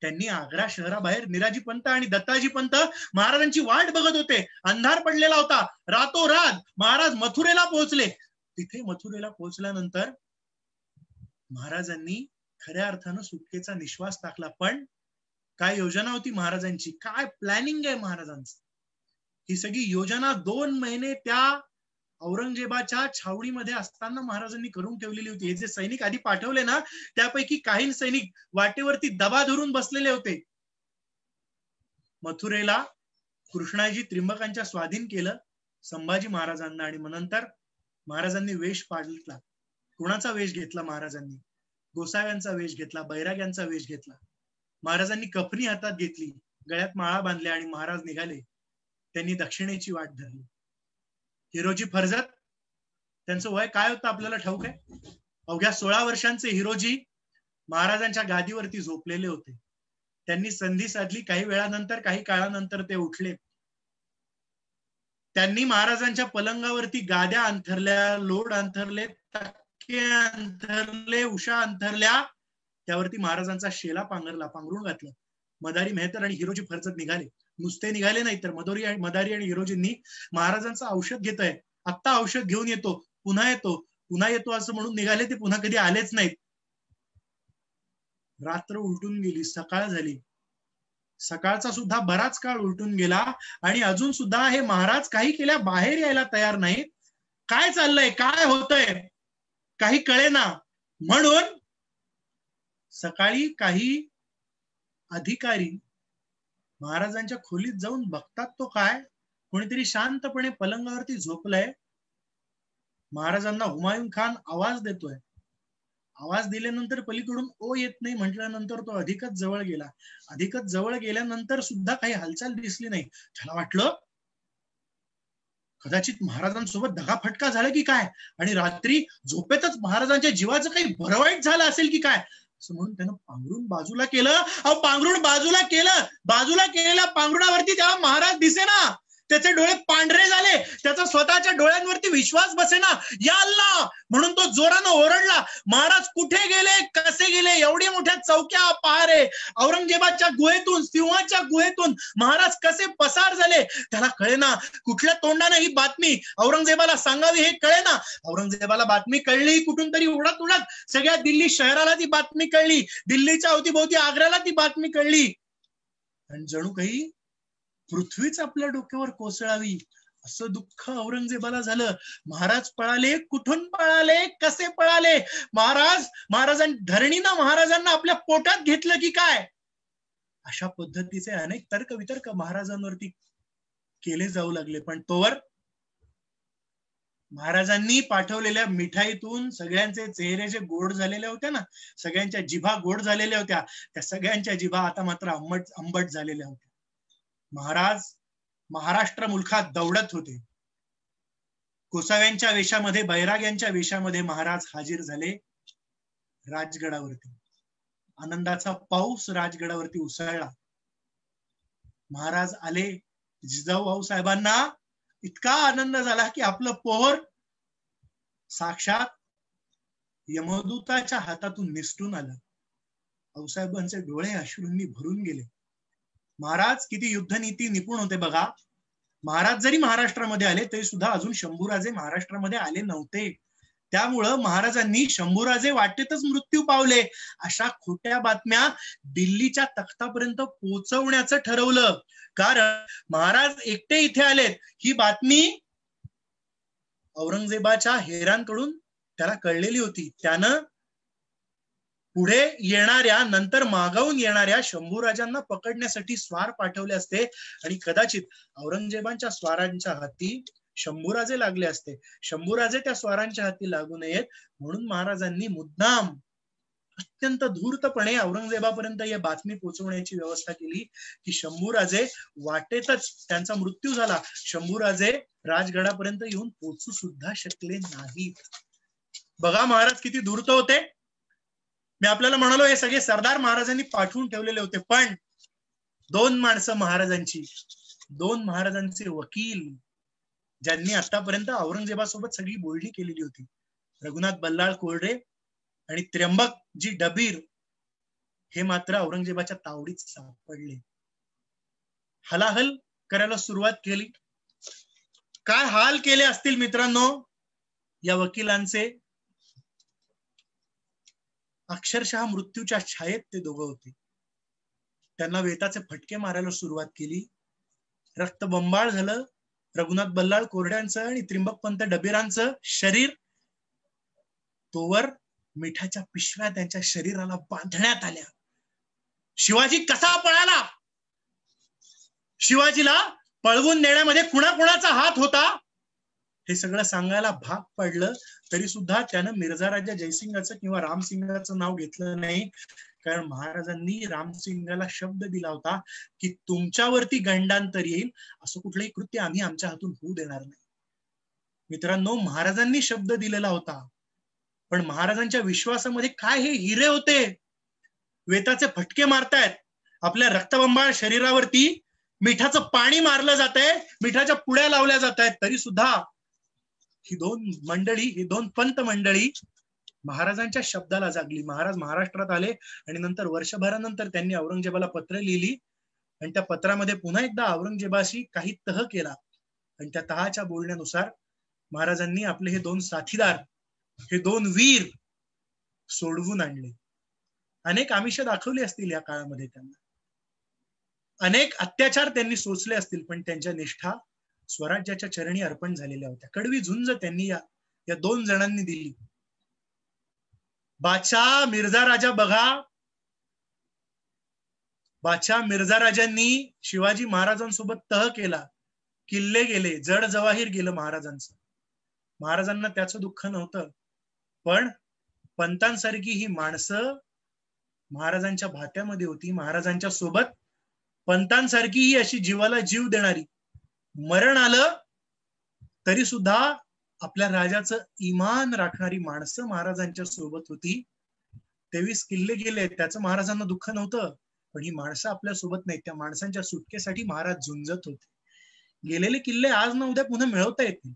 त्यांनी आग्रा शहराबाहेर निराजी पंत आणि दत्ताजी पंत महाराजांची वाट बघत होते. अंधार पडलेला होता. रातोरात महाराज मथुरेला पोहोचले. तिथे मथुरेला पोहोचल्यानंतर महाराजांनी खऱ्या अर्थानं सुटकेचा निश्वास टाकला. पण काय योजना होती महाराजांची, काय प्लॅनिंग आहे महाराजांचं. ही सगळी योजना 2 महिने त्या औरंगजेबाच्या छावणीमध्ये असताना महाराजांनी करून ठेवलेली होती. हे जे सैनिक आधी पाठवले ना, त्यापैकी काही सैनिक वाटेवरती दबा धरून बसलेले होते. मथुरेला कृष्णाजी त्रिंबकांच्या स्वाधीन केलं संभाजी महाराजांना, आणि नंतर महाराजांनी वेश पाडला. कुणाचा वेश घेतला महाराजांनी? गोसाव्यांचा वेश घेतला, बैराग्यांचा वेश घेतला. महाराजांनी कफनी हातात घेतली, गळ्यात माळा बांधल्या आणि महाराज निघाले. त्यांनी दक्षिणेची वाट धरली. हिरोजी फर्जत, त्यांचं वय काय होतं आपल्याला ठाऊक आहे? अवघ्या 16 वर्षांचे हिरोजी महाराजांच्या गादीवरती झोपलेले होते. त्यांनी संधी साधली. काही वेळानंतर, काही काळानंतर ते उठले. त्यांनी महाराजांच्या पलंगावरती गाद्या अंथरल्या, लोड अंथरले, तक्के अंथरले, उशा अंथरल्या. त्यावरती महाराजांचा शेला पांघरून घातलं. मदारी मेहतर आणि हिरोजी फर्जत निघाले. नुसते निघाले नाही तर मदारी आणि हिरोजींनी महाराजांचं औषध घेतोय, आत्ता औषध घेऊन येतो, पुन्हा येतो असं म्हणून निघाले. ते पुन्हा कधी आलेच नाहीत. रात्र उलटून गेली, सकाळ झाली. सकाळचा सुद्धा बराच काळ उलटून गेला आणि अजून सुद्धा हे महाराज काही केल्या बाहेर यायला तयार नाहीत. काय चाललंय, काय होतंय, काही कळेना. म्हणून सकाळी काही अधिकारी महाराजांच्या खोलीत जाऊन बघतात. तो काय, कोणीतरी शांतपणे पलंगावरती झोपलंय. महाराजांना हुमायून खान आवाज देतोय. आवाज दिल्यानंतर पलीकडून ओ येत नाही म्हटल्यानंतर तो अधिकच जवळ गेला. अधिकच जवळ गेल्यानंतर सुद्धा काही हालचाल दिसली नाही. त्याला वाटलं कदाचित महाराजांसोबत दगाफटका झाला की काय, आणि रात्री झोपेतच महाराजांच्या जीवाचं काही बरं वाईट झालं असेल की काय, असं म्हणून त्यानं पांघरून बाजूला केलं. पांघरून बाजूला केलं, पांघरुणावरती तेव्हा महाराज दिसेना. त्याचे डोळे पांढरे झाले. त्याचा स्वतःच्या डोळ्यांवरती विश्वास बसेना. या अल्लाह म्हणून तो जोरानं ओरडला. महाराज कुठे गेले, कसे गेले? एवढी मोठ्या चौक्या पहारे, औरंगजेबाच्या गुहेतून, सिंहाच्या गुहेतून महाराज कसे पसार झाले त्याला कळेना. कुठल्या तोंडाने ही बातमी औरंगजेबाला सांगावी हे कळेना. औरंगजेबाला बातमी कळली कुठून तरी उडत सगळ्या दिल्ली शहराला ती बातमी कळली. दिल्लीच्या अवतीभोवती आग्र्याला ती बातमी कळली. आणि जणू काही पृथ्वीच आपल्या डोक्यावर कोसळावी असं दुःख औरंगजेबाला झालं. महाराज पळाले. कुठून पळाले, कसे पळाले? धरणीनं महाराजांना आपल्या पोटात घेतलं की काय? अशा पद्धतीचे अनेक तर्कवितर्क महाराजांवरती केले जाऊ लागले. पण तोवर महाराजांनी पाठवलेल्या मिठाईतून सगळ्यांचे चेहरे जे गोड झालेले होते ना, सगळ्यांच्या जिभा गोड झालेल्या होत्या, त्या सगळ्यांच्या जिभा आता मात्र आंबट झालेल्या होत्या. महाराज महाराष्ट्र मुलखात दौडत होते. गोसाव्यांच्या वेशामध्ये, बैराग्यांच्या वेशामध्ये महाराज हाजीर झाले राजगडावरती. आनंदाचा पाऊस राजगडावरती उसळला. महाराज आले. जिजाऊ साहेबांना इतका आनंद झाला की आपलं पोर साक्षात यमदूताच्या हातातून निसटून आलं. आऊसाहेबांचे डोळे अश्रूंनी भरून गेले. महाराज किती युद्धनीती निपुण होते बघा. महाराज जरी महाराष्ट्रामध्ये आले तरी सुद्धा अजून शंभूराजे महाराष्ट्रामध्ये आले नव्हते. त्यामुळं महाराजांनी शंभूराजे वाटेतच मृत्यू पावले अशा खोट्या बातम्या दिल्लीच्या तख्तापर्यंत पोहोचवण्याचं ठरवलं. कारण महाराज एकटे इथे आलेत ही बातमी औरंगजेबाच्या हेरांकडून त्याला कळलेली होती. त्यानं पुढे येणाऱ्या, नंतर मागावून येणाऱ्या शंभूराजांना पकडण्यासाठी स्वार पाठवले असते आणि कदाचित औरंगजेबांच्या स्वारांच्या हाती शंभूराजे लागले असते. शंभूराजे त्या स्वारांच्या हाती लागू नयेत म्हणून महाराजांनी मुद्दाम अत्यंत धूर्तपणे औरंगजेबापर्यंत ही बातमी पोहोचवण्याची व्यवस्था केली की शंभूराजे वाटेतच त्यांचा मृत्यू झाला. शंभूराजे राजगडापर्यंत येऊन पोहोचू सुद्धा शकले नाहीत. बघा महाराज किती धूर्त होते. मी आपल्याला म्हणालो हे सगळे सरदार महाराजांनी पाठवून ठेवलेले होते, पण दोन माणसं महाराजांची, दोन महाराजांचे वकील ज्यांनी आतापर्यंत औरंगजेबासोबत सगळी बोलणी केलेली होती, रघुनाथ बल्लाळ कोरडे आणि त्र्यंबकजी डबीर, हे मात्र औरंगजेबाच्या तावडीत सापडले. हलाहल करायला सुरुवात केली. काय हाल केले असतील मित्रांनो या वकिलांचे. अक्षरशः मृत्यूच्या छायेत ते दोघं होते. त्यांना वेताचे फटके मारायला सुरुवात केली. रक्तबंबाळ झालं. रघुनाथ बल्लाळ कोरड्यांचं आणि त्रिंबकपंत डबेरांचं शरीर. तोवर मिठाच्या पिशव्या त्यांच्या शरीराला बांधण्यात आल्या. शिवाजी कसा पळाला? शिवाजीला पळवून नेण्यामध्ये कुणाकुणाचा हात होता हे सगळं सांगायला भाग पडलं, तरी सुद्धा त्यानं मिर्झा राजा जयसिंगाचं किंवा रामसिंगाचं नाव घेतलं नाही. कारण महाराजांनी रामसिंगाला शब्द दिला होता की तुमच्यावरती गंडांतर येईल असं कुठलंही कृत्य आम्ही आमच्या हातून होऊ देणार नाही. मित्रांनो, महाराजांनी शब्द दिलेला होता, पण महाराजांच्या विश्वासामध्ये काय हे हिरे होते. वेताचे फटके मारतायत, आपल्या रक्तबंबाळ शरीरावरती मिठाचं पाणी मारलं जात आहे, मिठाच्या पुड्या लावल्या जात आहेत, तरी सुद्धा ही दोन पंत मंडळी महाराजांच्या शब्दाला जागली. महाराज महाराष्ट्रात आले आणि नंतर वर्षभरानंतर त्यांनी औरंगजेबाला पत्र लिहिली आणि त्या पत्रामध्ये पुन्हा एकदा औरंगजेबाशी काही तह केला आणि त्या तहाच्या बोलण्यानुसार महाराजांनी आपले हे 2 साथीदार, हे 2 वीर सोडवून आणले. अनेक आमिष दाखवली असतील या काळामध्ये, त्यांना अनेक अत्याचार त्यांनी सोसले असतील, पण त्यांच्या निष्ठा स्वराज्याच्या चरणी अर्पण झालेल्या होत्या. कडवी झुंज त्यांनी या 2 जणांनी दिली. बादशाह मिर्झा राजा बघा, बादशाह मिर्झा राजांनी शिवाजी महाराजांसोबत तह केला, किल्ले गेले, जड जवाहीर गेलं महाराजांचं. महाराजांना त्याचं दुःख नव्हतं, पण पंतांसारखी ही माणसं महाराजांच्या भात्यामध्ये होती. महाराजांच्या सोबत पंतांसारखी ही अशी जीवाला जीव देणारी, मरण आलं तरी सुद्धा आपल्या राजाचं इमान राखणारी माणसं महाराजांच्या सोबत होती. 23 किल्ले गेले, त्याचं महाराजांना दुःख नव्हतं, पण ही माणसं आपल्या सोबत नाही. त्या माणसांच्या सुटकेसाठी महाराज झुंजत होते. गेलेले किल्ले आज ना उद्या पुन्हा मिळवता येतील.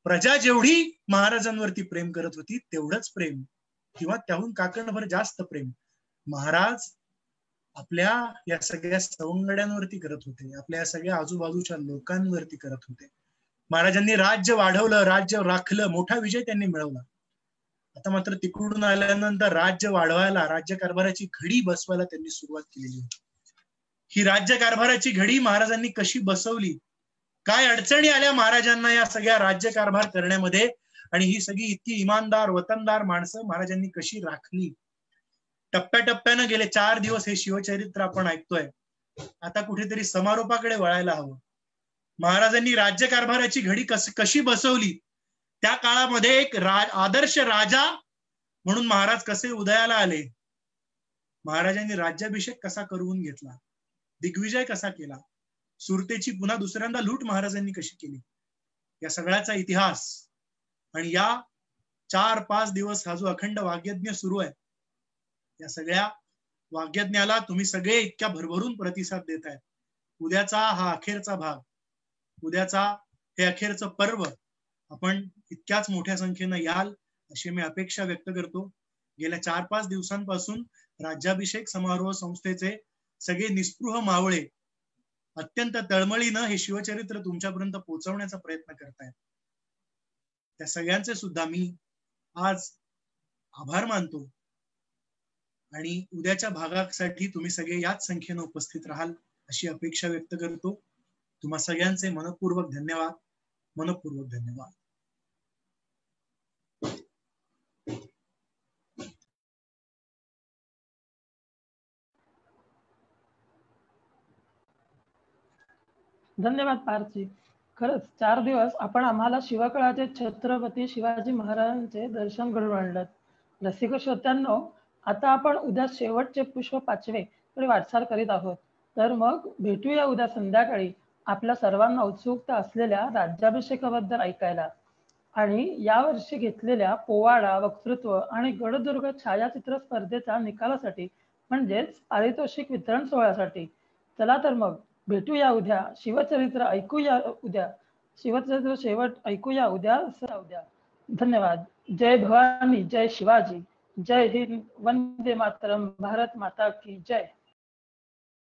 प्रजा जेवढी महाराजांवरती प्रेम करत होती तेवढंच प्रेम किंवा त्याहून काकणभर जास्त प्रेम महाराज आपल्या या सगळ्या सवंगड्यांवरती करत होते, आपल्या या सगळ्या आजूबाजूच्या लोकांवरती करत होते. महाराजांनी राज्य वाढवलं, राज्य राखलं, मोठा विजय त्यांनी मिळवला. आता मात्र तिकडून आल्यानंतर राज्य वाढवायला, राज्य कारभाराची घडी बसवायला त्यांनी सुरुवात केलेली होती. ही राज्य कारभाराची घडी महाराजांनी कशी बसवली, काय अडचणी आल्या महाराजांना या सगळ्या राज्य कारभार करण्यामध्ये, आणि ही सगळी इतकी इमानदार वतनदार माणसं महाराजांनी कशी राखली. टप्प्याटप्प्यानं गेले 4 दिवस हे शिवचरित्र आपण ऐकतोय. आता कुठेतरी समारोपाकडे वळायला हवं. महाराजांनी राज्य कारभाराची घडी कशी बसवली, त्या काळामध्ये एक आदर्श राजा म्हणून महाराज कसे उदयाला आले, महाराजांनी राज्याभिषेक कसा करून घेतला, दिग्विजय कसा केला, सुरतेची पुन्हा दुसऱ्यांदा लूट महाराजांनी कशी केली, या सगळ्याचा इतिहास. आणि या 4-5 दिवस हा जो अखंड वाग्यज्ञ सुरू आहे, या सगळ्या वाग्यज्ञाला तुम्ही सगळे इतक्या भरभरून प्रतिसाद देत आहेत. उद्याचा हा अखेरचा भाग, उद्याचा हे अखेरचं पर्व आपण इतक्याच मोठ्या संख्येनं याल अशी मी अपेक्षा व्यक्त करतो. गेल्या 4-5 दिवसांपासून राज्याभिषेक समारोह संस्थेचे सगळे निस्पृह मावळे अत्यंत तळमळीनं हे शिवचरित्र तुमच्यापर्यंत पोहोचवण्याचा प्रयत्न करतायत. त्या सगळ्यांचे सुद्धा मी आज आभार मानतो आणि उद्याच्या भागासाठी तुम्ही सगळे याच संख्येनं उपस्थित राहाल अशी अपेक्षा व्यक्त करतो. तुम्हा सगळ्यांचे मनपूर्वक धन्यवाद, मनपूर्वक धन्यवाद. धन्यवाद पारजी. खरंच 4 दिवस आपण आम्हाला शिवकाळाचे छत्रपती शिवाजी महाराजांचे दर्शन घडवून आणलं. रसिक श्रोत्यांनो, आता आपण उद्या शेवटचे पुष्प 5वे कडे वाटचाल करीत आहोत. तर मग भेटूया उद्या संध्याकाळी आपल्या सर्वांना उत्सुकता असलेल्या राज्याभिषेकाबद्दल ऐकायला. आणि यावर्षी घेतलेल्या पोवाडा, वक्तृत्व आणि गडदुर्ग छायाचित्र स्पर्धेच्या निकालासाठी म्हणजेच पारितोषिक वितरण सोहळ्यासाठी. चला तर मग भेटूया उद्या. शिवचरित्र ऐकूया उद्या, शिवचरित्र शेवट ऐकूया उद्या. धन्यवाद. जय भवानी, जय शिवाजी, जय हिंद, वंदे मातरम, भारत माता की जय.